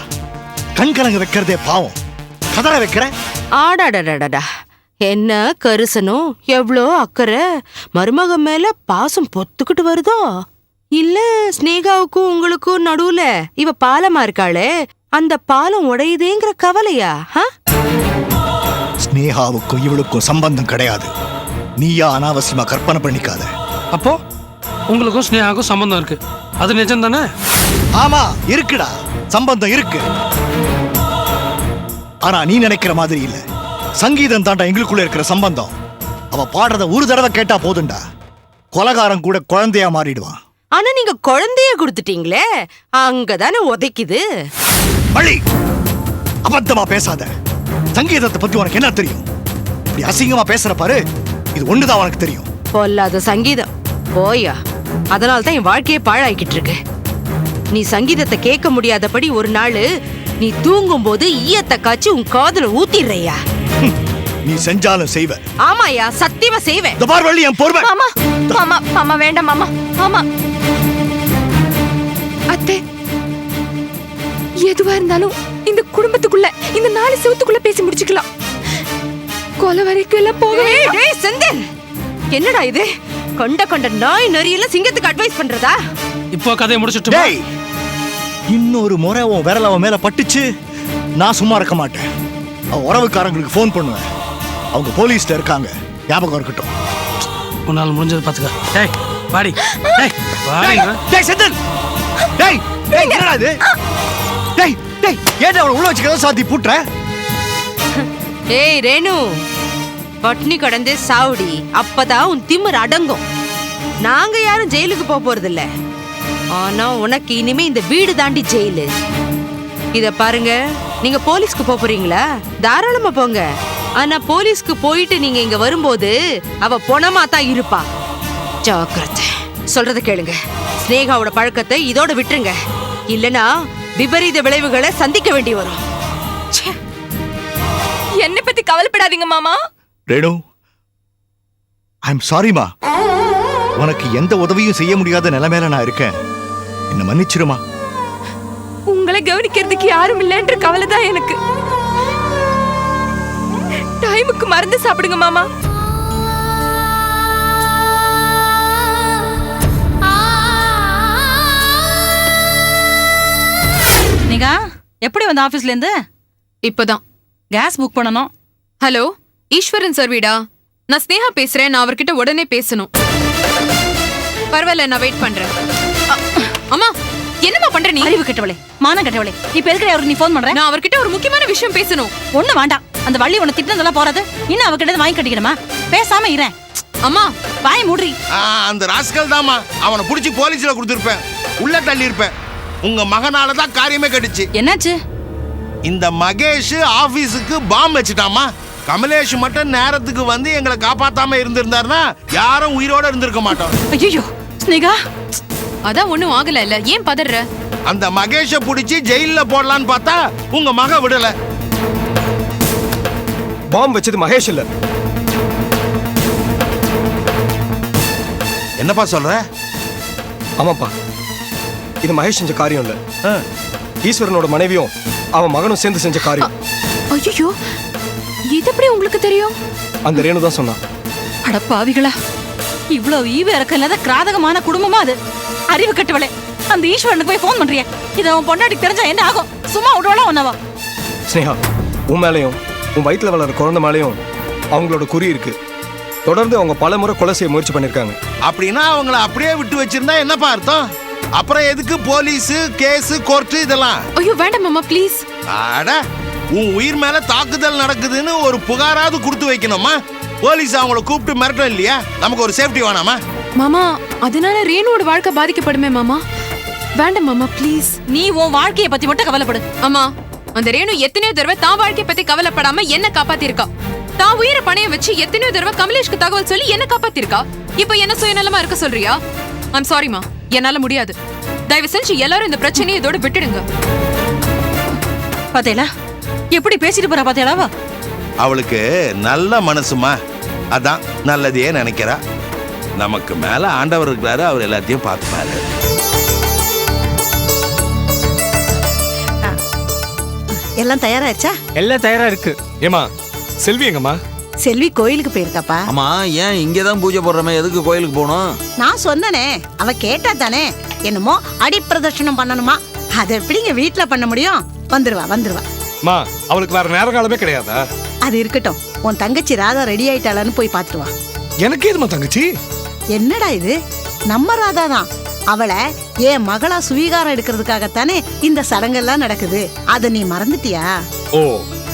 [SPEAKER 16] கண்கலங்க வைக்கிறதே பாவம், கதற வைக்கிற.
[SPEAKER 2] ஆடாடாடாடா, என்ன கரிசனம், எவ்வளோ அக்கறை. மருமக மேல பாசம் பொத்துக்கிட்டு வருதோ? இல்ல ஸ்னேகாவுக்கும் உங்களுக்கும் நடுவுல இவ பாலமா இருக்காளே, அந்த பாலம் உடையுதேங்கிற கவலையா?
[SPEAKER 16] ஸ்னேகாவுக்கும் இவளுக்கும் சம்பந்தம் கிடையாது. நீயா அனாவசியமா கற்பனை பண்ணிக்காத.
[SPEAKER 1] அப்போ உங்களுக்கும் ஸ்னேகாவுக்கும் சம்பந்தம் இருக்கு, அது நிஜம் தானே?
[SPEAKER 16] ஆமா, இருக்குடா, சம்பந்தம் இருக்கு. ஆனா நீ நினைக்கிற மாதிரி இல்ல. சங்கீதம் தாண்டா எங்களுக்குள்ள இருக்கிற சம்பந்தம். அவ பாடுறத ஒரு தடவை கேட்டா போதுண்டா, கொலகாரம் கூட குழந்தையா மாறிடுவான்.
[SPEAKER 2] ஆனா நீங்க குழந்தைய கொடுத்துட்டீங்களே, அங்கதானே உதைக்குது.
[SPEAKER 16] பள்ளி அபத்தமா பேசாத. சங்கீதத்தை பத்தி உனக்கு என்ன தெரியும்? இப்படி அசிங்கமா பேசுற பாரு, இது ஒண்ணுதான் உனக்கு தெரியும்.
[SPEAKER 2] பொல்லாத சங்கீதம் போயா. அதனால தான் என் வாழ்க்கையே பாழாய்கிட்டு இருக்கு. நீ சங்கீதத்தை கேட்க முடியாதபடி ஒரு நாள் நீ தூங்கும் போது ஈயத்தை காய்ச்சி உன் காதுல ஊத்திடுறையா.
[SPEAKER 16] நீ செஞ்சாலும் செய்வ.
[SPEAKER 2] ஆமாயா, சத்தியமா செய்வேன்.
[SPEAKER 16] வள்ளி, என் பொறுமை.
[SPEAKER 11] மாமா மாமா மாமா வேண்டாம் மாமா. ஆமா அத்தை, எதுவா இருந்தாலும் இந்த குடும்பத்துக்குள்ள, இந்த 4 செவத்துக்குள்ள பேசி முடிச்சுக்கலாம். கொலை வரைக்கும் எல்லாம் போகவே.
[SPEAKER 2] டேய் செந்தில், என்னடா இது? கொண்ட நாய் நரியெல்லாம் சிங்கத்துக்கு அட்வைஸ் பண்றதா?
[SPEAKER 1] இப்போ கதையை முடிச்சிட்டு
[SPEAKER 16] டேய், இன்னொரு முறை உன் விரல் அவன் மேல பட்டுச்சு, நான் சும்மா இருக்க மாட்டேன். அவன் உறவுக்காரங்களுக்கு ஃபோன் பண்ணுவேன். அவங்க போலீஸ்ல இருக்காங்க, ஞாபகம் இருக்கட்டும்.
[SPEAKER 1] உன்னால் முடிஞ்சது பாத்துக்க. டேய் வாடி. டேய் வாடி.
[SPEAKER 16] டேய் செந்தில், டேய் டேய் என்னடா இது? டேய் டேய், ஏன்டா அவளை உள்ள வச்சுக்கறத சாந்தி பூட்ற?
[SPEAKER 2] ஏய் ரேணு, பட்னி கடந்தே சாவுடி, அப்பதான் உன் திமிர் அடங்கும். நாங்க யாரும் ஜெயிலுக்கு போறது இல்ல. ஆனா உனக்கு இனிமே இந்த வீடு தாண்டி ஜெயிலு. இத பாருங்க, நீங்க போலீஸ்க்கு போறீங்களா? தாராளமா போங்க. ஆனா போலீஸ்க்கு போயிட்டு நீங்க இங்க வரும்போது அவ பொணமா தான் இருப்பா. ஜாக்கிரதை. சொல்றத கேளுங்க. ஸ்னேகாவோட பழக்கத்தை இதோட விட்டுருங்க, இல்லனா விபரீத விளைவுகளை சந்திக்க வேண்டி வரும்.
[SPEAKER 11] என்னை பத்தி கவலைப்படாதீங்க மாமா.
[SPEAKER 16] ரேணு, ஐ எம் சாரிமா. உனக்கு எந்த உதவியும் செய்ய முடியாத நிலைமையில நான் இருக்கேன். என்ன மன்னிச்சிருமா.
[SPEAKER 11] உங்களை கவனிக்கிறதுக்கு யாரும் இல்லைன்ற கவலை தான் எனக்கு. டைமுக்கு மருந்து சாப்பிடுங்க மாமா.
[SPEAKER 6] நீங்க எப்படி வந்த ஆபீஸ்ல இருந்து?
[SPEAKER 10] இப்பதான்
[SPEAKER 6] கேஸ் புக் பண்ணனும்.
[SPEAKER 10] ஹலோ, ஈஸ்வரன் சார் வீடா? நான் ஸ்னேகா பேசுறேன். நான் அவர்கிட்ட உடனே பேசணும். பரவாயில்ல, நான் வெயிட் பண்றேன். அம்மா, என்னம்மா பண்ற நீ?
[SPEAKER 6] அறிவு கெட்டவளே, மானம் கெட்டவளே, இப்ப எதுக்கு அவருக்கு நீ ஃபோன் பண்ற?
[SPEAKER 10] நான் அவர்கிட்ட ஒரு முக்கியமான விஷயம் பேசணும்.
[SPEAKER 6] ஒண்ணு வேண்டாம். அந்த வள்ளி உன்னை திட்டினதெல்லாம் போறது இன்னும் அவகிட்ட வாங்கி கட்டிக்கணுமா? பேசாம இரேன்.
[SPEAKER 10] அம்மா
[SPEAKER 6] வாய் மூடுறி.
[SPEAKER 5] அந்த ராஸ்கல் தாமா, அவனை புடிச்சு போலீஸ்ல கொடுத்துருப்பேன், உள்ள தள்ளி இருப்பேன். உங்க மகனால தான் காரியமே கட்டுச்சு.
[SPEAKER 6] என்னாச்சு?
[SPEAKER 5] இந்த மகேஷ் ஆபீஸுக்கு பாம்பு வச்சுட்டாமா. கமலேஷ் மட்டும் நேரத்துக்கு வந்து எங்களை காப்பாத்தாம இருந்திருந்தாருன்னா யாரும் உயிரோட இருந்திருக்க மாட்டோம்.
[SPEAKER 6] ஐயோ ஸ்னேகா,
[SPEAKER 10] அதான் ஒண்ணும் ஆகல இல்ல, ஏன் பதற?
[SPEAKER 5] அந்த மகேஷ புடிச்சு ஜெயில போடலான்னு பார்த்தா உங்க மக விடல.
[SPEAKER 17] பாம்பு வச்சது மகேஷ் இல்ல.
[SPEAKER 5] என்னப்பா சொல்ற?
[SPEAKER 17] ஆமாப்பா, இது மகேஷ் செஞ்ச காரியம் இல்ல, ஈஸ்வரனோட மனைவியும் அவன் மகனும் சேர்ந்து செஞ்ச காரியம்.
[SPEAKER 10] ஐயோ, இது எப்படி உங்களுக்கு தெரியும்?
[SPEAKER 17] அந்த ரேணு தான் சொன்னான்.
[SPEAKER 6] அட பாவிகளா, இவ்வளவு ஈவு இறக்க இல்லாத கிராதகமான குடும்பமா அது. அறிவு கட்டுவளே, அந்த ஈஸ்வரனுக்கு போய் போன் பண்றிய? இது அவன் பொண்டாட்டி தெரிஞ்சா என்ன ஆகும்? சும்மா விடுவாளா உன்னவா?
[SPEAKER 17] ஸ்னேகா, உன் மேலையும் உன் வயிற்றுல வளர குழந்தை மேலையும் அவங்களோட குறி இருக்கு. தொடர்ந்து அவங்க பல முறை கொலை செய்ய முயற்சி பண்ணிருக்காங்க.
[SPEAKER 5] அப்படின்னா அவங்கள அப்படியே விட்டு வச்சிருந்தா என்னப்பா அர்த்தம்? அப்புறம் எதுக்கு போலீஸ் கேஸ் கோர்ட் இதெல்லாம்?
[SPEAKER 10] ஐயோ வேண்டாம் மாமா ப்ளீஸ்.
[SPEAKER 5] அட, உன் உயிர் மேல தாக்குதல் நடக்குதுன்னு ஒரு புகாராவது கொடுத்து வைக்கணுமா? போலீஸ் அவங்கள கூப்பிட்டு மிரட்டும் இல்லையா? நமக்கு ஒரு சேஃப்டி வேணாமா?
[SPEAKER 10] மாமா, அதனால ரேணுவோட வாழ்க்கை பாதிக்கப்படுமே மாமா. வேண்டாம் மாமா ப்ளீஸ்.
[SPEAKER 6] நீ உன் வாழ்க்கையை பத்தி மட்டும் கவலைப்படு.
[SPEAKER 10] அம்மா, அந்த ரேணு எத்தனையோ தடவை தான் வாழ்க்கையை பத்தி கவலைப்படாம என்ன காப்பாத்திருக்கா. தான் உயிரை பணைய வச்சு எத்தனையோ தடவை கமலேஷ்க்கு தகவல் சொல்லி என்ன காப்பாத்திருக்கா. இப்ப என்ன சுயநலமா இருக்க சொல்றியா? ஐம் சாரிமா, என்னால முடியாது. தயவு செஞ்சு எல்லாரும் இந்த பிரச்சனையை இதோட விட்டுடுங்க.
[SPEAKER 6] பாத்தேலா எப்படி பேசிட்டு போறா? பாத்தேலாவா?
[SPEAKER 5] அவளுக்கு நல்ல மனசுமா, அதான் நல்லதையே நினைக்கிறா. நமக்கு மேல ஆண்டவர் இருக்கிறாரு, அவர் எல்லாத்தையும் பார்த்துப்பாரு.
[SPEAKER 6] எல்லாம் தயாராச்சா?
[SPEAKER 9] எல்லாம் தயாரா இருக்கு. ஏமா செல்வி எங்கம்மா?
[SPEAKER 6] செல்வி கோயிலுக்கு போயிருக்காப்பா.
[SPEAKER 8] ஆமா, ஏன் இங்கதான் பூஜை போடுறமே, எதுக்கு கோயிலுக்கு போகணும்?
[SPEAKER 6] நான் சொன்னனே, அவ கேட்டா தானே. என்னமோ அடி பிரதர்ஷனம் பண்ணணுமா, அதை எப்படிங்க வீட்டுல பண்ண முடியும்? வந்துருவா வந்துருவா.
[SPEAKER 9] மா, அவளுக்கு வேற நேர காலமே கிடையாதா?
[SPEAKER 6] அது இருக்கட்டும், உன் தங்கச்சி ராதா ரெடி ஆயிட்டாளான்னு போய் பார்த்துட்டு வா.
[SPEAKER 9] எனக்கு ஏதுமா தங்கச்சி?
[SPEAKER 6] என்னடா இது, நம்ம ராதா தான். அவளை என் மகளா சுவீகாரம் எடுக்கிறதுக்காகத்தானே இந்த சடங்கெல்லாம் நடக்குது. அதை நீ மறந்துட்டியா?
[SPEAKER 9] ஓ,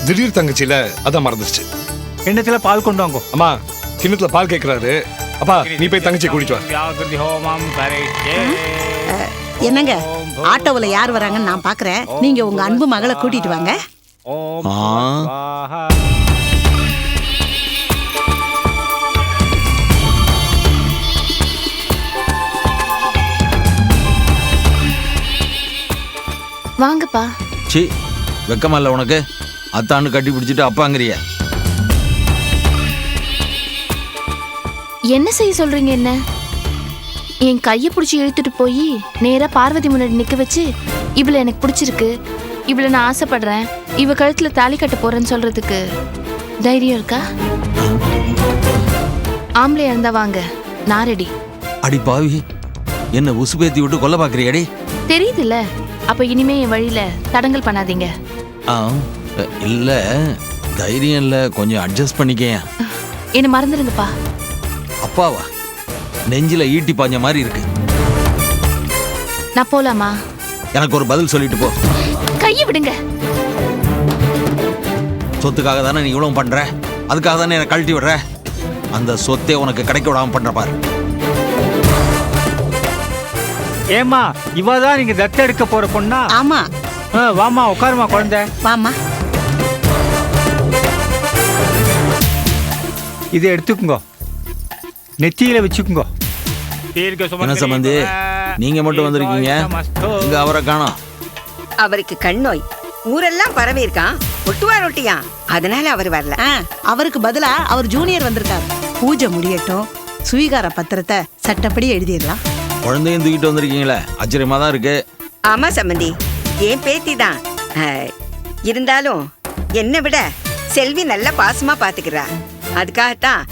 [SPEAKER 9] திடீர் தங்கச்சியில அதான் மறந்துச்சு.
[SPEAKER 16] கிண்ணத்துல பால் கொண்டு வாங்க.
[SPEAKER 9] அம்மா, கிண்ணத்துல பால் கேட்கிறாரு. அப்பா, நீ போய் தங்கச்சி கூட்டிட்டு வா.
[SPEAKER 6] என்னங்க, ஆட்டோவில் யார் வராங்கன்னு நான் பாக்குறேன். நீங்க உங்க அன்பு மகளை கூட்டிட்டு வாங்க.
[SPEAKER 18] வாங்கப்பா.
[SPEAKER 8] சி, வெக்கமா இல்ல உனக்கு? அத்தாண்டு கட்டி பிடிச்சிட்டு அப்பாங்கிறிய.
[SPEAKER 18] என்ன செய்ய சொல்றீங்க? என்ன என் கையை பிடிச்சி இழுத்துட்டு போய் நேரா பார்வதி முன்னாடி நிக்க வச்சு, இவளை எனக்கு பிடிச்சிருக்கு, இவளை நான் ஆசைப்படுறேன், இவ கழுத்துல தாலி கட்ட போறேன்னு சொல்றதுக்கு தைரியம் இருக்கா? ஆம்பளையா இருந்தா வாங்க, நான் ரெடி.
[SPEAKER 8] அடி பாவி, என்ன உசுபேத்தி விட்டு கொல்ல பாக்குறியாடி?
[SPEAKER 18] தெரியுதுல்ல, அப்ப இனிமே என் வழியில தடங்கல் பண்ணாதீங்க.
[SPEAKER 8] இல்ல, தைரியம் இல்ல, கொஞ்சம் அட்ஜஸ்ட் பண்ணிக்க.
[SPEAKER 18] என்ன மறந்துடுங்கப்பா.
[SPEAKER 8] அப்பாவா? நெஞ்சில ஈட்டி பாஞ்ச மாதிரி இருக்கு.
[SPEAKER 18] நான் போலாமா?
[SPEAKER 8] எனக்கு ஒரு பதில் சொல்லிட்டு போ.
[SPEAKER 18] கையை விடுங்க.
[SPEAKER 8] சொத்துக்காக தானே நீ இவ்வளவு பண்ற, அதுக்காக தானே என்னை கழட்டி விடுற. அந்த சொத்தை உனக்கு கிடைக்க விடாம பண்ற பாரு.
[SPEAKER 16] ஏமா, இவதான் நீங்க தத்து எடுக்க போற பொண்ணா?
[SPEAKER 6] ஆமா.
[SPEAKER 16] வாமா, உட்காருமா குழந்தை.
[SPEAKER 6] வாமா.
[SPEAKER 16] இதை எடுத்துக்குங்க, நெத்தியில வச்சுக்குங்க.
[SPEAKER 8] என்ன சம்பந்தி, நீங்க மட்டும் வந்திருக்கீங்க, இங்க அவரை காணோம்.
[SPEAKER 19] அவருக்கு கண் நோய் ஊரெல்லாம் பரவி இருக்கான், ஒட்டுவா ரொட்டியா, அதனால அவர் வரல.
[SPEAKER 6] அவருக்கு பதிலா அவர் ஜூனியர் வந்திருக்காரு. பூஜை முடியட்டும், சுவீகார பத்திரத்தை சட்டப்படி எழுதிடலாம்.
[SPEAKER 8] குழந்தையும் தூக்கிட்டு வந்திருக்கீங்களே, ஆச்சரியமா தான் இருக்கு.
[SPEAKER 19] ஆமா சம்பந்தி, என் பேத்தி தான். இருந்தாலும் என்னை விட செல்வி நல்ல பாசமா பாத்துக்கிறா. அதுக்காகத்தான்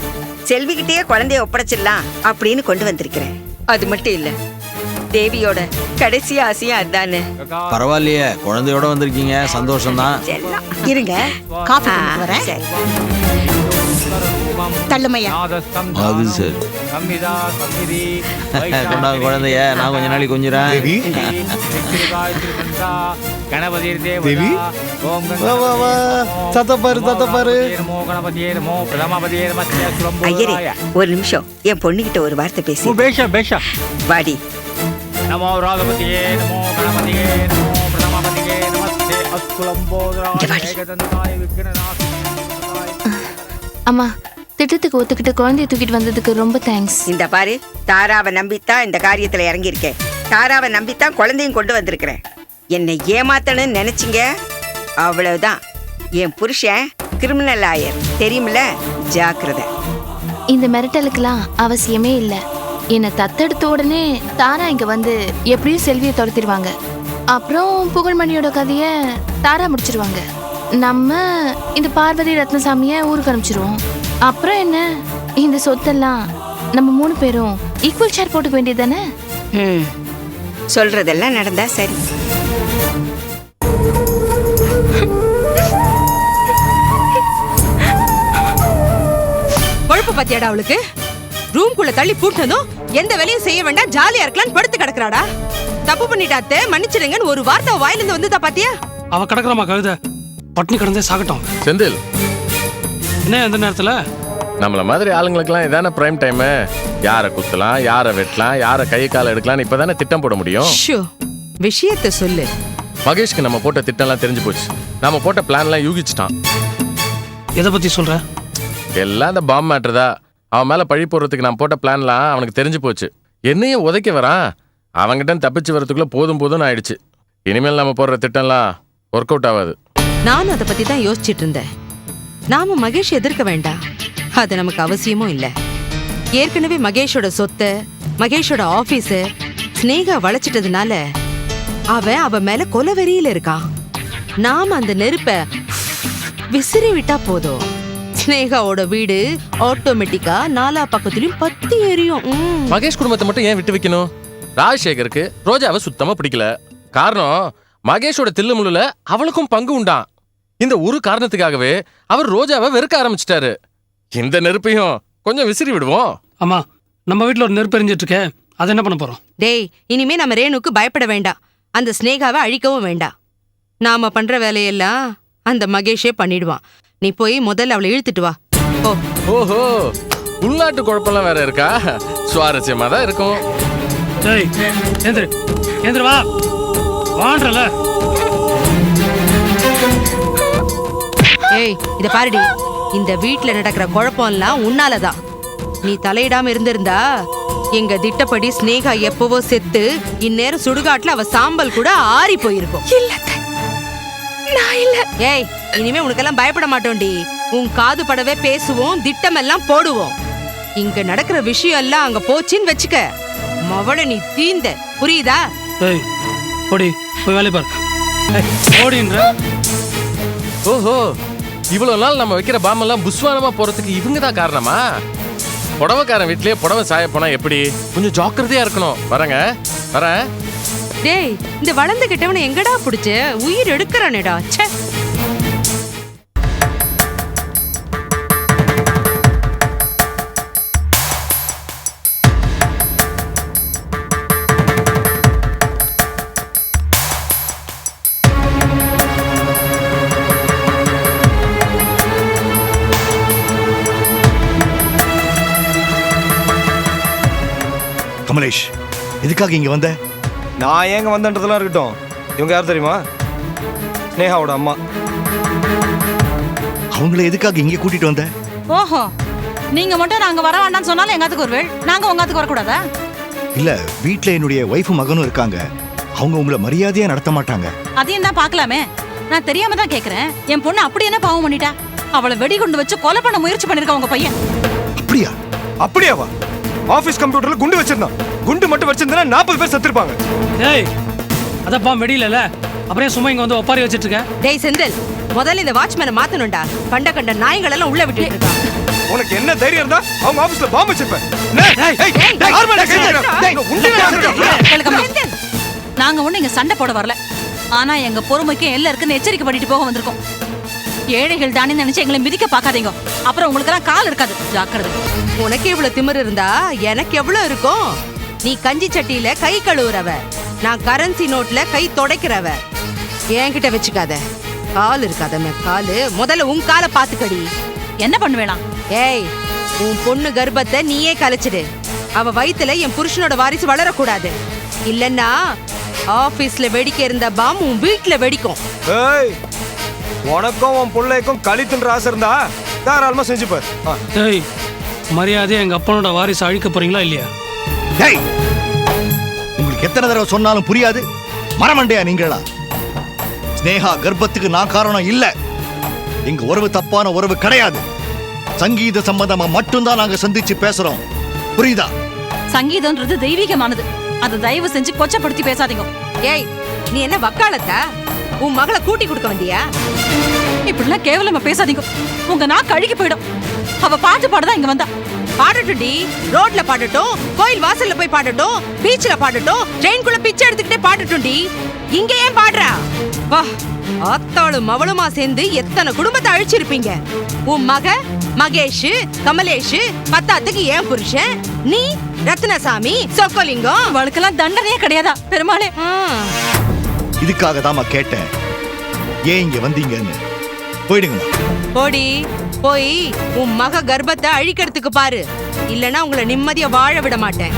[SPEAKER 19] செல்விகிட்டயே குழந்தைய ஒப்படைச்சிடலாம் அப்படின்னு கொண்டு வந்திருக்கிறேன். அது மட்டும் இல்ல, தேவியோட கடைசி ஆசையா அதானே.
[SPEAKER 8] பரவாயில்லையே, குழந்தையோட வந்திருக்கீங்க, சந்தோஷம் தான்.
[SPEAKER 6] இருங்க, காஃபி வரேன். தள்ளுமையா
[SPEAKER 8] அது சரி கொண்டாங்க குழந்தைய நான் கொஞ்ச நாளைக்கு கொஞ்சிறேன்
[SPEAKER 17] தேவி வா வா வா தத்தப்பாரு
[SPEAKER 19] ஐயரே ஒரு நிமிஷம் என் பொண்ணுகிட்ட ஒரு வார்த்தை பேசி
[SPEAKER 16] பேஷா
[SPEAKER 19] வாடி.
[SPEAKER 13] நமோ ராகபதியே நமோ கணபதியே நமோ பிரதமபதியே நமஸ்தே அஸ்குலம்போதராய ஏகதந்தாய விக்னநாசி.
[SPEAKER 18] அம்மா திட்டத்துக்கு ஒத்துக்கிட்டு குழந்தைய தூக்கிட்டு வந்ததுக்கு ரொம்ப தேங்க்ஸ்.
[SPEAKER 19] இந்த பாரு, தாராவை நம்பித்தான் இந்த காரியத்துல இறங்கியிருக்கேன். தாராவை நம்பித்தான் குழந்தையும் கொண்டு வந்திருக்கிறேன். என்னை ஏமாத்தணும்னு நினைச்சிங்க, அவ்வளவுதான். என் புருஷன் கிரிமினல் ஆயர் தெரியுமில்ல, ஜாக்கிரதை.
[SPEAKER 18] இந்த மிரட்டலுக்கெல்லாம் அவசியமே இல்லை. என்னை தத்தெடுத்த உடனே தாரா இங்க வந்து எப்படியும் செல்வியை துரத்திடுவாங்க. அப்புறம் புகழ்மணியோட கதைய தாரா முடிச்சிருவாங்க. நம்ம இந்த பார்வதி ரத்னசாமிய ஊருக்கு அனுப்பிச்சிருவோம். அப்புறம் என்ன, இந்த சொத்தெல்லாம் நம்ம 3 பேரும் ஈக்குவல் ஷேர் போட்டுக்க வேண்டியது தானே?
[SPEAKER 19] சொல்றதெல்லாம் நடந்தா சரி.
[SPEAKER 2] கொழுப்பு பத்தியாடா அவளுக்கு? ரூம்குள்ள தள்ளி பூட்டினதும் எந்த வேலையும் செய்ய வேண்டாம், ஜாலியா இருக்கலாம்னு படுத்து கிடக்குறாடா. தப்பு பண்ணிட்டாத்தே, மன்னிச்சிடுங்கன்னு ஒரு வார்த்தை வாயிலிருந்து வந்துதா பாத்தியா?
[SPEAKER 1] அவ கிடக்குறமா கழுத பட்னி கிடந்தே சாகட்டும்.
[SPEAKER 14] செந்தில்,
[SPEAKER 1] என்ன எந்த நேரத்துல
[SPEAKER 14] நம்மள மாதிரி ஆளுங்களுக்குலாம் இதான பிரைம் டைம். யாரை குத்தலாம், யாரை வெட்டலாம், யாரை கை கால எடுக்கலாம், இப்பதானே திட்டம் போட முடியும்.
[SPEAKER 2] விஷயத்தை சொல்லு.
[SPEAKER 14] மகேஷ்க்கு நம்ம போட்ட திட்டம்லாம் தெரிஞ்சு போச்சு. நம்ம போட்ட பிளான்லாம் யூகிச்சிட்டான்.
[SPEAKER 1] எதை பத்தி சொல்ற?
[SPEAKER 14] எல்லாம் அந்த பாம்பு மேட்டர்தா. அவன் மேல பழி போடுறதுக்கு நான் போட்ட பிளான்லாம் அவனுக்கு தெரிஞ்சு போச்சு. என்னையும் உதைக்க வரான். அவங்கிட்ட தப்பிச்சு வரதுக்குள்ள போதும் ஆயிடுச்சு. இனிமேல் நம்ம போடுற திட்டம்லாம் ஒர்க் அவுட் ஆகாது.
[SPEAKER 2] நானும் அதை பத்தி தான் யோசிச்சுட்டு இருந்தேன். நாம மகேஷ் எதிர்க்க வேண்டாம், அது நமக்கு அவசியமும் இல்லை. ஏற்கனவே மகேஷோட சொத்தை, மகேஷோட ஆபீஸ ஸ்னேகா வளைச்சிட்டதுனால அவ மேல கொலவெறியில இருக்கான். நாம அந்த நெருப்ப விசிறி விட்டா போதும், ஸ்னேகாவோட வீடு ஆட்டோமேட்டிக்கா 4 பக்கத்துலயும் பத்தி எரியும்.
[SPEAKER 14] மகேஷ் குடும்பத்தை மட்டும் ஏன் விட்டு வைக்கணும்? ராஜசேகருக்கு ரோஜாவை சுத்தமா பிடிக்கல. காரணம், மகேஷோட தில்லுமுள்ளுல அவளுக்கும் பங்கு உண்டான். இந்த ஒரு காரணத்துக்காகவே அவர் ரோஜாவை வெறுக்க ஆரம்பிச்சிட்டாரு. இந்த நெருப்பையும் கொஞ்சம் விசிறி விடுவோம்.
[SPEAKER 1] அம்மா, நம்ம வீட்டுல ஒரு நெருப்பு எரிஞ்சிட்டு இருக்க, அதை என்ன பண்ண போறோம்?
[SPEAKER 2] டேய், இனிமே நம்ம ரேணுக்கு பயப்பட வேண்டாம், அந்த ஸ்னேகாவை அழிக்கவும் வேண்டாம். நாம பண்ற வேலையெல்லாம் அந்த மகேஷே பண்ணிடுவான். நீ போய் முதல்ல அவளை இழுத்துட்டு வா.
[SPEAKER 14] ஓஹோ, உள்நாட்டு குழப்பம்லாம் வேற இருக்கா? சுவாரஸ்யமா தான் இருக்கும்.
[SPEAKER 1] டேய், ஏந்திரு வா, வான்றல.
[SPEAKER 2] ஏய், இத பாருடி, இந்த வீட்ல நடக்கிற குழப்பம் எல்லாம் உன்னாலதான். நீ தலையிடாம இருந்திருந்தா எங்க திட்டப்படி ஸ்னேகா எப்பவோ செத்து இந்நேரம் சுடுகாட்டுல அவ சாம்பல் கூட ஆறி போயிருக்கும். ஏய், இனிமே உனக்கெல்லாம் பயப்பட மாட்டோம்டி. உன் காது படவே பேசுவோம், திட்டம் எல்லாம் போடுவோம். இங்க நடக்கிற விஷயம் எல்லாம் அங்க போச்சின்னு வச்சுக்க, மவள நீ தீந்த, புரியுதா?
[SPEAKER 1] ஏய், ஓடி போய் வேலை பாரு. ஓடின்ற.
[SPEAKER 14] ஓஹோ, இவ்வளவு நாள் நம்ம வைக்கிற பாம்பெல்லாம் புஸ்வானமா போறதுக்கு இவங்க தான் காரணமா? புடவைக்காரன் வீட்லயே புடவை சாய போனா எப்படி? கொஞ்சம் ஜாக்கிரதையா இருக்கணும். வரேன்.
[SPEAKER 2] டேய், இந்த வளர்ந்து கிட்டவனை எங்கடா பிடிச்ச உயிர் எடுக்கிறானேடா. ச்சே.
[SPEAKER 16] கமலேஷ், எதுக்காக இங்க வந்த?
[SPEAKER 17] நான் ஏங்க வந்தன்றதெல்லாம் இருக்கட்டும். இவங்க யார் தெரியுமா? ஸ்னேகாவோட அம்மா.
[SPEAKER 16] அவங்கள எதுக்காக இங்க கூட்டிட்டு வந்த?
[SPEAKER 6] ஓஹோ, நீங்க மட்டும் நாங்க வர வேண்டாம்னு சொன்னாலும் எங்காத்துக்கு ஒரு வேள், நாங்க உங்காத்துக்கு வரக்கூடாதா?
[SPEAKER 16] இல்ல, வீட்ல என்னுடைய ஒய்ஃபும் மகனும் இருக்காங்க. அவங்க உங்களை மரியாதையா நடத்த மாட்டாங்க.
[SPEAKER 6] அதையும் தான் பார்க்கலாமே. நான் தெரியாம தான் கேக்குறேன். என் பொண்ணு அப்படி என்ன பாவம் பண்ணிட்டா? அவளை வெடி கொண்டு வச்சு கொலை பண்ண முயற்சி பண்ணிருக்கா உங்க பையன்.
[SPEAKER 17] அப்படியாவா? ஆபீஸ் கம்ப்யூட்டர்ல குண்டு வச்சிருந்தான். குண்டு மட்டும் வச்சிருந்தா 40 பேர் செத்துருப்பாங்க.
[SPEAKER 1] ஏய், அதப்பா வெடியில அப்புறம் சும்மா இங்க வந்து ஒப்பாரி வச்சிட்டு இருக்க.
[SPEAKER 2] டேய் செந்தில், முதல்ல இந்த வாட்ச்மேனை மாத்தணும்டா. கண்ட நாய்கள் எல்லாம் உள்ள விட்டுட்டு இருக்கா.
[SPEAKER 17] உனக்கு என்ன தைரியம் இருந்தா அவங்க ஆபீஸ்ல பாம்பு வச்சிருப்பேன்.
[SPEAKER 6] நாங்க ஒண்ணு இங்க சண்டை போட வரல. ஆனா எங்க பொறுமைக்கு எல்லாம் இருக்குன்னு எச்சரிக்கை பண்ணிட்டு போக வந்திருக்கோம். ஏழைகள் தானே நினைச்சு எங்களை மிதிக்க பார்க்காதீங்க. அப்புறம் உங்களுக்கு எல்லாம் கால் இருக்காது. ஜாக்கிரதை.
[SPEAKER 2] உனக்கு எவ்வளவு திமிரு இருந்தா எனக்கு எவ்வளவு இருக்கும்? நீ கஞ்சி சட்டியில கை கழுவுறவ, நான் கரன்சி நோட்ல கை துடைக்கிறவ. என்கிட்ட வச்சுக்காத. கால் இருக்காதமே காலு. முதல்ல உன் காலை பாத்துக்கடி.
[SPEAKER 6] என்ன பண்ணுவேலாம்?
[SPEAKER 2] ஏய், உன் பொண்ணு கர்ப்பத்தை நீயே கலைச்சிடு. அவ வயித்துல என் புருஷனோட வாரிசு வளரக்கூடாது. இல்லன்னா ஆபீஸ்ல வெடிக்க இருந்த பாம் உன் வீட்டுல வெடிக்கும்.
[SPEAKER 17] ஏய், உனக்கும் உன் பிள்ளைக்கும் களி தின்ற ஆசை இருந்தா தாராளமா செஞ்சுப்பார்.
[SPEAKER 1] ஏய், மரியாதையா எங்க அப்பனோட வாரிசு அழிக்க போறீங்களா இல்லையா?
[SPEAKER 16] டேய், உங்களுக்கு எத்தனை தடவை சொன்னாலும் புரியாது. மரமண்டையா நீங்களா? ஸ்னேகா கர்ப்பத்துக்கு நான் காரணம் இல்ல. எங்க உறவு தப்பான உறவு கிடையாது. சங்கீத சம்பந்தமா மட்டும்தான் நாங்க சந்திச்சு பேசுறோம். புரியுதா?
[SPEAKER 6] சங்கீதம்ன்றது தெய்வீகமானது. அதை தயவு செஞ்சு கொச்சப்படுத்தி பேசாதீங்க.
[SPEAKER 2] ஏய், நீ என்ன வக்காலத்தா? உன் மகளை கூட்டி கொடுக்க வந்தியா?
[SPEAKER 6] இப்படிலாம் கேவலமா பேசாதீங்க. உங்க நாக்கு அழுகி போயிடும். அவ பாட்டு பாடதான் இங்க வந்தா.
[SPEAKER 2] பாடட்டும்டி. ரோட்ல பாடட்டும், கோயில் வாசல்ல போய் பாடட்டும், பீச்ல பாடட்டும், ட்ரெயின்குள்ள பிச்சை எடுத்துக்கிட்டே பாடட்டும்டி. இங்க ஏன் பாடுறா? வா, ஆத்தாளும் மவளுமா சேர்ந்து எத்தனை குடும்பத்தை அழிச்சிருப்பீங்க. உன் மக மகேஷ், கமலேஷ், பத்தாத்துக்கு ஏன் புருஷன், நீ ரத்னசாமி, சொக்கலிங்கம்.
[SPEAKER 6] அவளுக்கெல்லாம் தண்டனையே கிடையாதா பெருமாளே?
[SPEAKER 16] இதுக்காக தாமா கேட்டேன், ஏன் இங்க வந்தீங்கன்னு. போயிடுங்கம்மா.
[SPEAKER 2] போடி, போய் உன் மக கர்ப்பத்தை அழிக்கிறதுக்கு பாரு. இல்லனா உங்களை நிம்மதியா வாழ விட மாட்டேன்.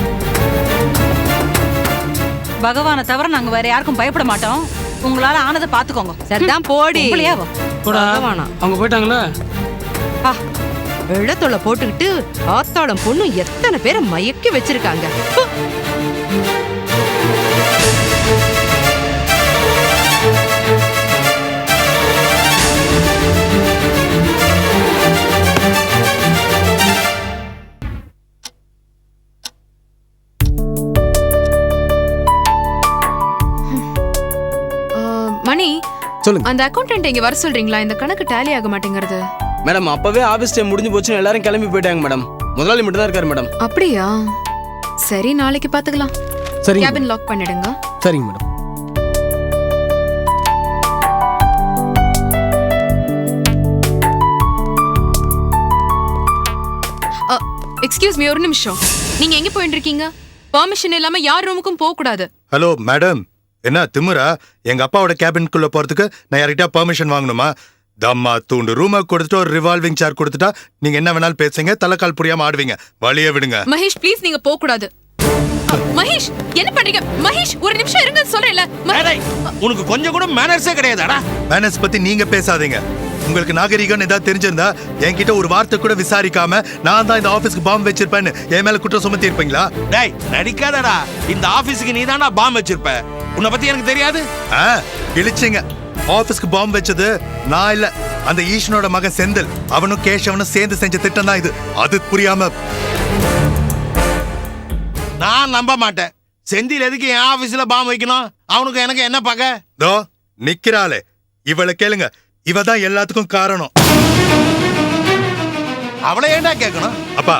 [SPEAKER 6] பகவானை தவிர நாங்க வேற யாருக்கும் பயப்பட மாட்டோம். உங்களால ஆனதை பாத்துக்கோங்க.
[SPEAKER 2] சரிதான், போடி.
[SPEAKER 1] போடா, அவங்க போயிட்டாங்களா?
[SPEAKER 2] வெள்ளத்தோலை போட்டுக்கிட்டு ஆத்தாளம் பொண்ணு எத்தனை பேரை மயக்கி வச்சிருக்காங்க.
[SPEAKER 10] மணி,
[SPEAKER 17] சொல்லுங்க.
[SPEAKER 10] அந்த அக்கௌண்டன்ட் இங்க வர சொல்றீங்களா? இந்த கணக்கு டேலி ஆக மாட்டேங்கிறது.
[SPEAKER 12] மேடம், அப்பவே ஆபீஸ் டைம் முடிஞ்சு போச்சுன்னு எல்லாரும் கிளம்பி போயிட்டாங்க மேடம். முதலாளி மட்டும் தான் இருக்காரு மேடம்.
[SPEAKER 10] அப்படியா? சரி, நாளைக்கு பாத்துக்கலாம்.
[SPEAKER 17] சரிங்க.
[SPEAKER 10] கேபின் லாக் பண்ணிடுங்க.
[SPEAKER 17] சரிங்க மேடம்.
[SPEAKER 10] எக்ஸ்கியூஸ் மீ, ஒரு நிமிஷம். நீங்க எங்க போயிட்டு இருக்கீங்க? பெர்மிஷன் இல்லாம யார் ரூமுக்கும் போக கூடாது.
[SPEAKER 4] ஹலோ மேடம், என்ன திமுறா? எங்க அப்பாவோட கேபின்குள்ள போறதுக்கு நான் யார்கிட்ட பெர்மிஷன் வாங்கணுமா? தம்மா தூண்டு ரூமை கொடுத்துட்டு ஒரு ரிவால்விங் சேர் கொடுத்துட்டா நீங்க என்ன வேணாலும் பேசுங்க, தலைக்கால் புரியாம ஆடுவீங்க. வழியே விடுங்க.
[SPEAKER 10] மகேஷ் ப்ளீஸ், நீங்க போக கூடாது. மகேஷ், என்ன பண்றீங்க? மகேஷ், ஒரு நிமிஷம் இருங்க சொல்றேன்ல.
[SPEAKER 5] உனக்கு கொஞ்சம் கூட மேனர்ஸே கிடையாதாடா?
[SPEAKER 4] மேனர்ஸ் பத்தி நீங்க பேசாதீங்க. உங்களுக்கு நாகரிகம் ஏதாவது தெரிஞ்சிருந்தா என்கிட்ட ஒரு வார்த்தை கூட விசாரிக்காம நான் தான் இந்த ஆபீஸ்க்கு பாம்பு வச்சிருப்பேன்னு என் மேல குற்றம் சுமத்தி இருப்பீங்களா?
[SPEAKER 5] டேய், நடிக்காதடா. இந்த ஆபீஸ்க்கு நீ தானா பாம்பு வச்சிருப்ப. உன்னை பத்தி எனக்கு தெரியாது.
[SPEAKER 4] இழிச்சிங்க. ஆபீஸ்க்கு பாம்பு வச்சது நான் இல்ல, அந்த ஈஸ்வனோட மகன் செந்தில். அவனும் கேஷவனும் சேர்ந்து செஞ்ச திட்டம் தான் இது. அது புரியாம
[SPEAKER 5] நான் நம்ப மாட்டேன். செந்தில் எதுக்கு என் ஆபீஸ்ல பாம்பு வைக்கணும்? அவனுக்கு எனக்கு என்ன பகை?
[SPEAKER 4] தோ நிக்கிறாளே, இவளை கேளுங்க. இவ தான் எல்லாத்துக்கும் காரணம்.
[SPEAKER 5] அவளை ஏண்டா கேட்கணும்?
[SPEAKER 4] அப்பா,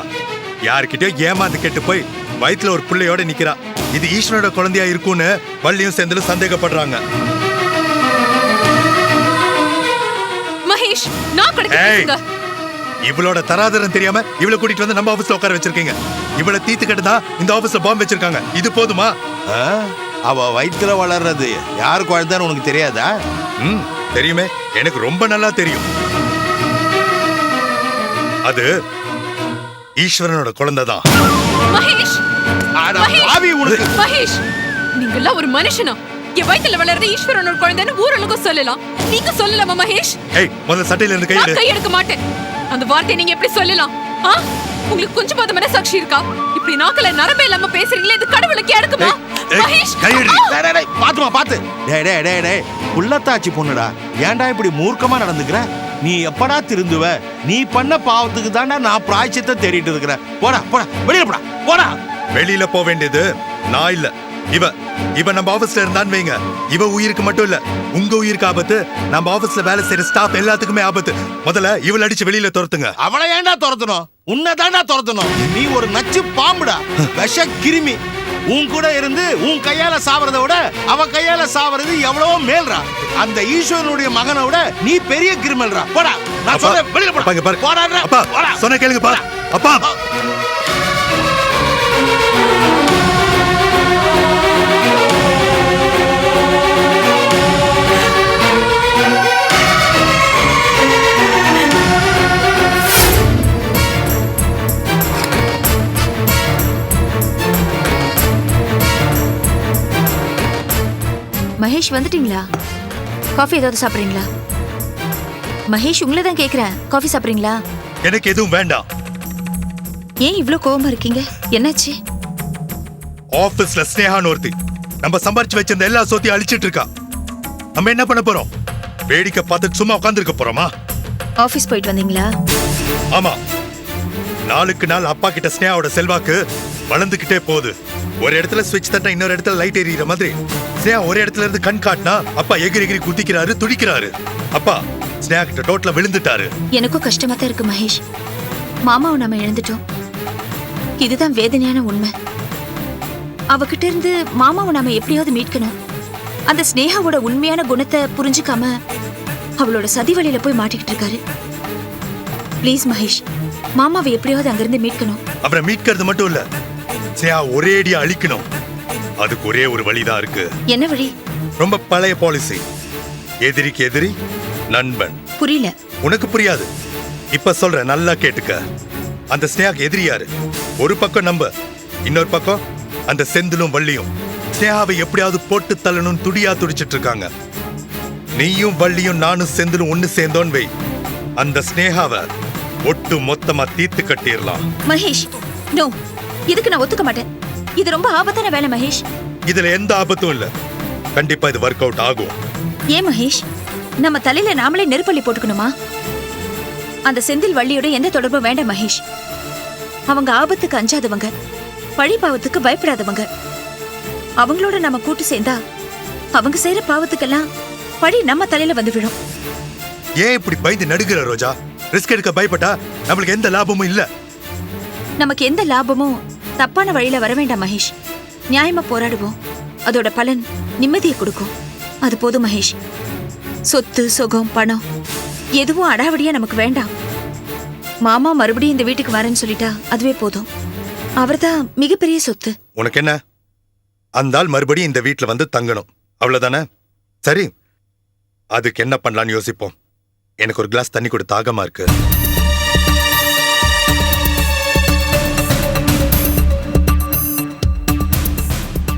[SPEAKER 4] யாருக்கிட்டயோ ஏமாந்து கெட்டு போய் வயிற்றுல ஒரு பிள்ளையோட நிக்கிறா. இது ஈஸ்வரோட குழந்தையா இருக்கும்னு வள்ளியும் செந்திலும் சந்தேகப்படுறாங்க.
[SPEAKER 10] மகேஷ், நான் கொடுக்க
[SPEAKER 4] இவளோட தராதரம் தெரியாம இவளை கூட்டிட்டு வந்து நம்ம ஆபீஸ்ல உட்கார வச்சிருக்கீங்க. இவளை தீத்து கட்டுதா இந்த ஆபீஸ்ல பாம்பு வச்சிருக்காங்க. இது போதுமா?
[SPEAKER 5] அவ வயிற்றுல வளர்றது யாரு குழந்தைன்னு உனக்கு தெரியாதா?
[SPEAKER 4] தெரியுமே, எனக்கு ரொம்ப நல்லா தெரியும். அது ஈஸ்வரனோட குழந்தை தான்.
[SPEAKER 10] மகேஷ், மகேஷ், நீங்க எல்லாம் ஒரு மனுஷனா? என் வயித்துல வளர்றது ஈஸ்வரனோட குழந்தைன்னு ஊரலுக்கும் சொல்லலாம். நீங்க சொல்லலாமா மகேஷ்?
[SPEAKER 4] ஏய், முதல்ல சட்டையில இருந்து
[SPEAKER 10] நான் கை எடுக்க மாட்டேன். அந்த வார்த்தையை நீங்க எப்படி சொல்லலாம்? உங்களுக்கு கொஞ்சம் போது மனசாட்சி இருக்கா? இப்படி நாக்கல நரம்பே இல்லாம பேசுறீங்களே, இது கடவுளுக்கு எடுக்குமா? மகேஷ்,
[SPEAKER 5] பாத்துமா பாத்து. டேய் டேய் டேய் டேய், புள்ளத்தாச்சி பொண்ணுடா, ஏன்டா இப்படி மூர்க்கமா நடந்துக்கிற? நீ எப்படா திருந்துவ? நீ பண்ண பாவத்துக்கு தாண்டா நான் பிராய்ச்சித்தை தேடிட்டு இருக்கிறேன். போடா போடா, வெளியில போடா போடா.
[SPEAKER 4] வெளியில போக வேண்டியது நான் இல்ல, இவ நம்ம ஆபீஸ்ல இருந்தான்னு வைங்க. இவ உயிருக்கு மட்டும் இல்ல, உங்க உயிருக்கு ஆபத்து. நம்ம ஆபீஸ்ல வேலை செய்யற ஸ்டாஃப் எல்லாத்துக்குமே ஆபத்து. முதல்ல இவள அடிச்சு வெளியில துரத்துங்க.
[SPEAKER 5] அவளை ஏன்டா துரத்தணும்? உன்னை தாண்டா துரத்தணும். நீ ஒரு நச்சு பாம்புடா, விஷ கிருமி. உன் கூட இருந்து உன் கையால சாவறத விட அவ கையால சாவறது எவ்வளவோ மேல்ரா. அந்த ஈஸ்வரனுடைய மகனை விட நீ பெரிய கிரிமினல்ரா. போடா, நான் சொல்றேன், வெளியில போடா. போடாடா.
[SPEAKER 4] அப்பா சொன்ன கேளுங்கப்பா. அப்பா
[SPEAKER 3] மகேஷ் வந்துட்டீங்களா? காஃபி ஏதாவது சாப்பிட்றீங்களா? மகேஷ் உங்களை தான் கேட்குறேன், காஃபி சாப்பிட்றீங்களா?
[SPEAKER 4] எனக்கு எதுவும் வேண்டாம்.
[SPEAKER 3] ஏன் இவ்ளோ கோவமா இருக்கீங்க? என்னாச்சு?
[SPEAKER 4] ஆபீஸ்ல ஸ்னேகான்னு ஒருத்தி நம்ம சம்பாரிச்சு வச்சிருந்த எல்லா சொத்தையும் அழிச்சிட்டு இருக்கா. நம்ம என்ன பண்ண போறோம்? வேடிக்கை பார்த்துட்டு சும்மா உட்காந்துருக்க போறோமா?
[SPEAKER 3] ஆபீஸ் போயிட்டு வந்தீங்களா?
[SPEAKER 4] ஆமா. நாளுக்கு நாள் அப்பா கிட்ட ஸ்னேகாவோட செல்வாக்கு வளர்ந்துகிட்டே போகுது. ஒரு இடத்துல ஸ்விட்ச் தட்டா இன்னொரு இடத்துல லைட் எரியிற மாதிரி ஸ்னேகா ஒரு இடத்துல இருந்து கண் காட்டினா அப்பா எகிரி எகிரி குதிக்கிறாரு, துடிக்கிறாரு. அப்பா ஸ்னேகா கிட்ட டோட்ல விழுந்துட்டாரு.
[SPEAKER 3] எனக்கும் கஷ்டமா தான் இருக்கு மகேஷ். மாமாவை நம்ம இழந்துட்டோம். இதுதான் வேதனையான உண்மை. அவகிட்ட இருந்து மாமாவை நாம எப்படியாவது மீட்கணும். அந்த ஸ்னேகாவோட உண்மையான குணத்தை புரிஞ்சுக்காம அவளோட சதி வழியில போய் மாட்டிக்கிட்டு இருக்காரு. ப்ளீஸ் மகேஷ், மாமாவை எப்படியாவது அங்கிருந்து மீட்கணும்.
[SPEAKER 4] அப்புறம் மீட்கிறது மட்டும் இல்ல, ஸ்னேகா ஒரே அடியா அழிக்கணும். அதுக்கு ஒரே ஒரு வழிதான் இருக்கு.
[SPEAKER 3] என்ன வழி?
[SPEAKER 4] ரொம்ப பழைய பாலிசி. எதிரிக்கு எதிரி நண்பன்.
[SPEAKER 3] புரியல.
[SPEAKER 4] உனக்கு புரியாது, இப்ப சொல்ற, நல்லா கேட்டுக்க. அந்த ஸ்னேகாக்கு எதிரி யாரு? ஒரு பக்கம் நம்ப, இன்னொரு பக்கம் அந்த செந்திலும் வள்ளியும் ஸ்னேகாவை எப்படியாவது போட்டு தள்ளணும்னு துடியா துடிச்சிட்டு இருக்காங்க. நீயும் வள்ளியும் நானும் செந்திலும் ஒண்ணு சேர்ந்தோன்னு வை, அந்த ஸ்னேகாவை ஒட்டு மொத்தமா தீர்த்து கட்டிடலாம்.
[SPEAKER 3] மகேஷ், நோ, இதுக்கு நான் ஒத்துக்க மாட்டேன். இது ரொம்ப ஆபத்தான வேலை மகேஷ்.
[SPEAKER 4] இதுல எந்த ஆபத்தும் இல்ல. கண்டிப்பா இது ஒர்க் அவுட் ஆகும்.
[SPEAKER 3] ஏன் மகேஷ், நம்ம தலையில நாமளே நெருப்பள்ளி போட்டுக்கணுமா? அந்த செந்தில் வள்ளியோட எந்த தொடர்பும் வேண்டாம் மகேஷ். அவங்க ஆபத்துக்கு அஞ்சாதவங்க, பழி பாவத்துக்கு பயப்படாதவங்க. அவங்களோட நம்ம கூட்டு சேர்ந்தா அவங்க செய்யற பாவத்துக்கெல்லாம் பழி நம்ம தலையில வந்து விழும்.
[SPEAKER 4] ஏன் இப்படி பயந்து நடுகிற ரோஜா? ரிஸ்க் எடுக்க பயப்பட்டா நம்மளுக்கு எந்த லாபமும் இல்ல.
[SPEAKER 3] நமக்கு எந்த லாபமும் தப்பான வழியில வர வேண்டாம் மகேஷ். நியாயமா போராடுவோம், அதோட பலன் நிம்மதியை கொடுக்கும். அது போதும் மகேஷ். சொத்து சுகம் பணம் எதுவும் அடாவடியா நமக்கு வேண்டாம். மாமா மறுபடியும் இந்த வீட்டுக்கு வரேன்னு சொல்லிட்டா அதுவே போதும். அவர்தான் மிகப்பெரிய சொத்து.
[SPEAKER 4] உனக்கு என்ன? அந்த ஆள் மறுபடியும் இந்த வீட்டுல வந்து தங்கணும், அவ்வளவுதானே? சரி, அதுக்கு என்ன பண்ணலான்னு யோசிப்போம். எனக்கு ஒரு கிளாஸ் தண்ணி கொடு, தாகமா இருக்கு.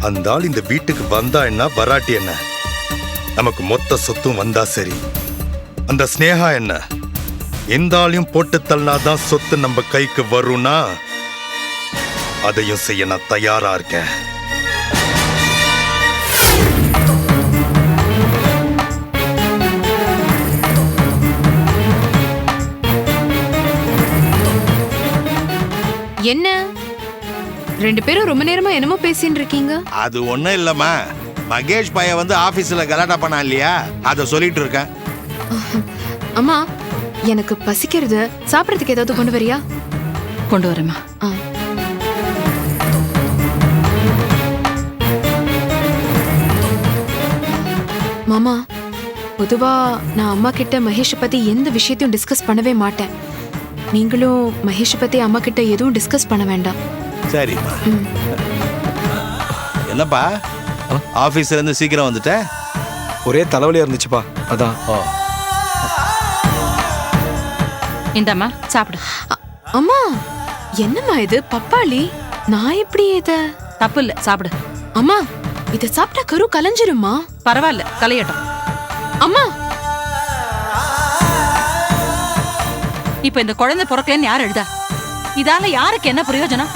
[SPEAKER 4] அந்த ஆள் இந்த வீட்டுக்கு வந்தா என்ன, வராட்டி என்ன, நமக்கு மொத்த சொத்தும் வந்தா சரி. அந்த ஸ்னேகா என்ன, எந்த ஆளையும் போட்டு தள்ளினாதான் சொத்து நம்ம கைக்கு வரும்னா அதையும் செய்ய நான் தயாரா இருக்கேன்.
[SPEAKER 10] என்ன ரெண்டு பேரும் ரொம்ப நேரமா என்னமோ பேசிட்டு இருக்கீங்க?
[SPEAKER 5] அது ஒண்ணும் இல்லம்மா, மகேஷ் பையன் வந்து ஆபீஸ்ல கலாட்டா பண்ணா இல்லையா, அத சொல்லிட்டு இருக்கேன்.
[SPEAKER 10] அம்மா, எனக்கு பசிக்கிறது, சாப்பிடறதுக்கு ஏதாவது கொண்டு வரியா?
[SPEAKER 11] கொண்டு வரேம்மா.
[SPEAKER 10] மாமா, பொதுவா நான் அம்மா கிட்ட மகேஷ் பத்தி எந்த விஷயத்தையும் டிஸ்கஸ் பண்ணவே மாட்டேன். நீங்களும் மகேஷ் பத்தி அம்மா கிட்ட எதுவும் டிஸ்கஸ் பண்ண வேண்டாம்.
[SPEAKER 5] சரிம்மா. என்னப்பா ஆபீஸ்ல இருந்து சீக்கிரம் வந்துட்ட?
[SPEAKER 17] ஒரே தலைவலியா இருந்துச்சுப்பா, அதான்.
[SPEAKER 11] இந்தாம்மா சாப்பிடு.
[SPEAKER 10] அம்மா, என்னம்மா இது பப்பாளி? நான் எப்படி இத?
[SPEAKER 11] தப்பு இல்ல, சாப்பிடு.
[SPEAKER 10] அம்மா, இத சாப்பிட்டா கரு கலைஞ்சிருமா?
[SPEAKER 11] பரவாயில்ல, கலையட்டும்.
[SPEAKER 10] அம்மா,
[SPEAKER 11] இப்ப இந்த குழந்தை பிறக்கலன்னு யார் எழுதா? இதால யாருக்கு என்ன பிரயோஜனம்?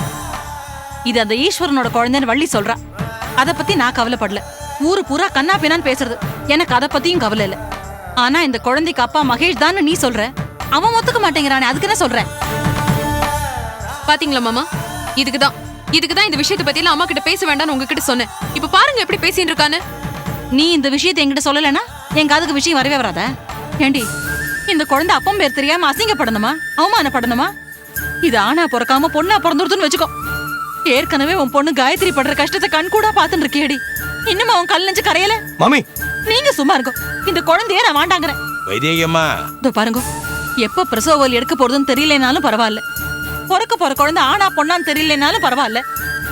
[SPEAKER 11] இது அந்த ஈஸ்வரனோட குழந்தைன்னு வள்ளி சொல்றா. அத பத்தி நான் கவலைப்படல. ஊரு பூரா கண்ணா பின்னான்னு பேசுறது, எனக்கு அத பத்தியும் கவலை இல்ல. ஆனா இந்த குழந்தைக்கு அப்பா மகேஷ் தான் நீ சொல்ற, அவன் ஒத்துக்க மாட்டேங்கிறானே, அதுக்கு என்ன சொல்ற?
[SPEAKER 10] பாத்தீங்களா மாமா, இதுக்குதான் இந்த விஷயத்தை பத்தி எல்லாம் அம்மா கிட்ட பேச வேண்டாம்னு உங்ககிட்ட சொன்னேன். இப்ப பாருங்க எப்படி பேசிட்டு இருக்கான்னு.
[SPEAKER 11] நீ இந்த விஷயத்தை என்கிட்ட சொல்லலைன்னா எங்க அதுக்கு விஷயம் வரவே வராத. ஏண்டி, இந்த குழந்தை அப்பம் பேர் தெரியாம அசிங்கப்படணுமா, அவமானப்படணுமா? இது ஆனா பிறக்காம பொண்ணா பிறந்துருதுன்னு வச்சுக்கோ.
[SPEAKER 20] ஏற்கனவே உன் பொண்ணு காயத்ரி படுற கஷ்டத்தை கண் கூட பாத்துட்டு இருக்கேடி. இன்னும் அவன் கல் நெஞ்சு கரையல.
[SPEAKER 17] மாமி
[SPEAKER 20] நீங்க சும்மா இருங்க. இந்த குழந்தைய நான் வாண்டாங்கறேன்.
[SPEAKER 5] வைதேகியம்மா,
[SPEAKER 20] இதோ பாருங்க, எப்ப பிரசவ வலி எடுக்க போறதுன்னு தெரியலனாலும் பரவாயில்ல, பிறக்க போற குழந்தை ஆனா பொண்ணான்னு தெரியலனாலும் பரவாயில்ல,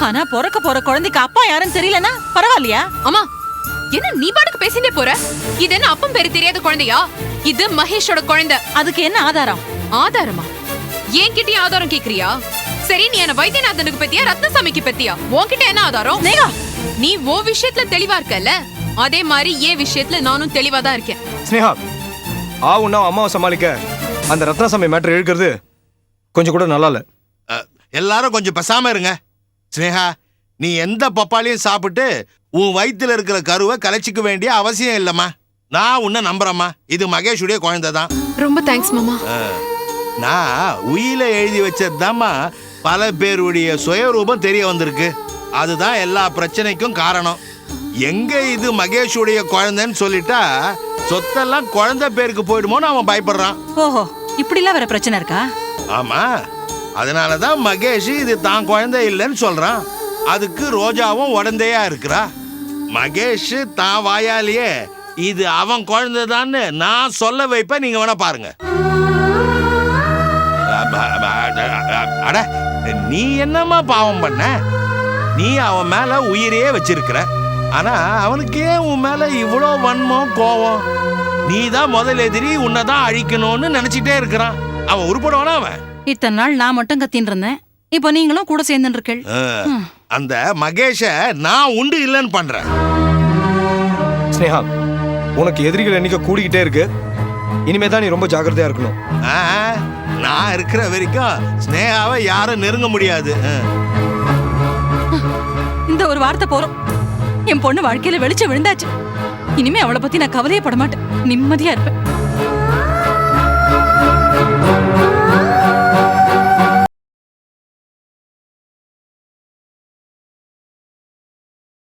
[SPEAKER 20] ஆனா பிறக்க போற குழந்தைக்கு அப்பா யாருன்னு தெரியலனா பரவாயில்லையா?
[SPEAKER 10] அம்மா, என்ன நீ பாட்டுக்கு பேசிட்டே போற? இது என்ன அப்பம் பேரு தெரியாத குழந்தையா? இது மகேஷோட குழந்தை.
[SPEAKER 20] அதுக்கு என்ன ஆதாரம்?
[SPEAKER 10] ஆதாரமா? என்கிட்டயே ஆதாரம் கேக்குறியா? சரி, நீ என்ன வைத்தியநாதனுக்கு பத்தியா ரத்னசாமிக்கு பத்தியா? உன்கிட்ட என்ன ஆதாரம்? நீ ஓ விஷயத்துல தெளிவா இருக்கல, அதே மாதிரி ஏன் விஷயத்துல நானும் தெளிவா தான் இருக்கேன்.
[SPEAKER 17] ஸ்னேகா, ஆவுன்னா அம்மாவை சமாளிக்க அந்த ரத்னசாமி மேட்டர் இழுக்கிறது கொஞ்சம் கூட நல்லா இல்ல.
[SPEAKER 5] எல்லாரும் கொஞ்சம் பேசாம இருங்க. ஸ்னேகா, நீ எந்த பப்பாளியும் சாப்பிட்டு உன் வயித்துல இருக்கிற கருவை கலைச்சிக்க வேண்டிய அவசியம் இல்லம்மா. நான் உன்னை நம்புறேம்மா. இது மகேஷுடைய குழந்தை தான்.
[SPEAKER 10] ரொம்ப தேங்க்ஸ் மாமா.
[SPEAKER 5] நான் உயில எழுதி வச்சதுதாம்மா பல பேருடைய சுயரூபம் தெரிய வந்திருக்கு. அதுதான் எல்லா பிரச்சனைக்கும் காரணம். எங்க இது மகேஷுடைய குழந்தைன்னு சொல்லிட்டா சொத்தெல்லாம் குழந்தை பேருக்கு போயிடுமோன்னு அவன் பயப்படுறான்.
[SPEAKER 20] ஓஹோ, இப்படிலாம் வேற பிரச்சனை இருக்கா?
[SPEAKER 5] ஆமா, அதனாலதான் மகேஷ் இது தான் குழந்தை இல்லைன்னு சொல்றான். அதுக்கு ரோஜாவும் உடந்தையா இருக்கிறா. மகேஷ் தான் வாயாலேயே இது அவன் குழந்தைதான்னு நான் சொல்ல வைப்பேன். நீங்க வேணா பாருங்க. அட, நீ என்னம்மா பாவம் பண்ண? நீ அவன் மேல உயிரையே வச்சிருக்கிற. ஆனா அவனுக்கு ஏன் உன் மேல இவ்வளோ வன்மம், கோவம்? நீ தான் முதல் எதிரி, உன்னைதான் அழிக்கணும்னு நினைச்சிட்டே இருக்கிறான். அவன் உருப்படுவானா? அவன்
[SPEAKER 20] இத்தனை நாள் நான் மட்டும் கத்தின்னு இருந்தேன், இப்போ நீங்களும் கூட சேர்ந்து இருக்கீள்.
[SPEAKER 5] அந்த மகேஷ நான் உண்டு இல்லைன்னு பண்றேன்.
[SPEAKER 17] ஸ்னேகா, உனக்கு எதிரிகள் எண்ணிக்கை கூடிக்கிட்டே இருக்கு. இனிமே தான் நீ ரொம்ப ஜாக்கிரதையா இருக்கணும்.
[SPEAKER 5] நான் இருக்கிற வரைக்கும் ஸ்னேகாவை யாரும் நெருங்க முடியாது.
[SPEAKER 20] இந்த ஒரு வார்த்தை போறோம், என் பொண்ணு வாழ்க்கையில வெளிச்சம் விழுந்தாச்சு. இனிமே அவளை பத்தி நான் கவலையே பட மாட்டேன், நிம்மதியா இருப்பேன்.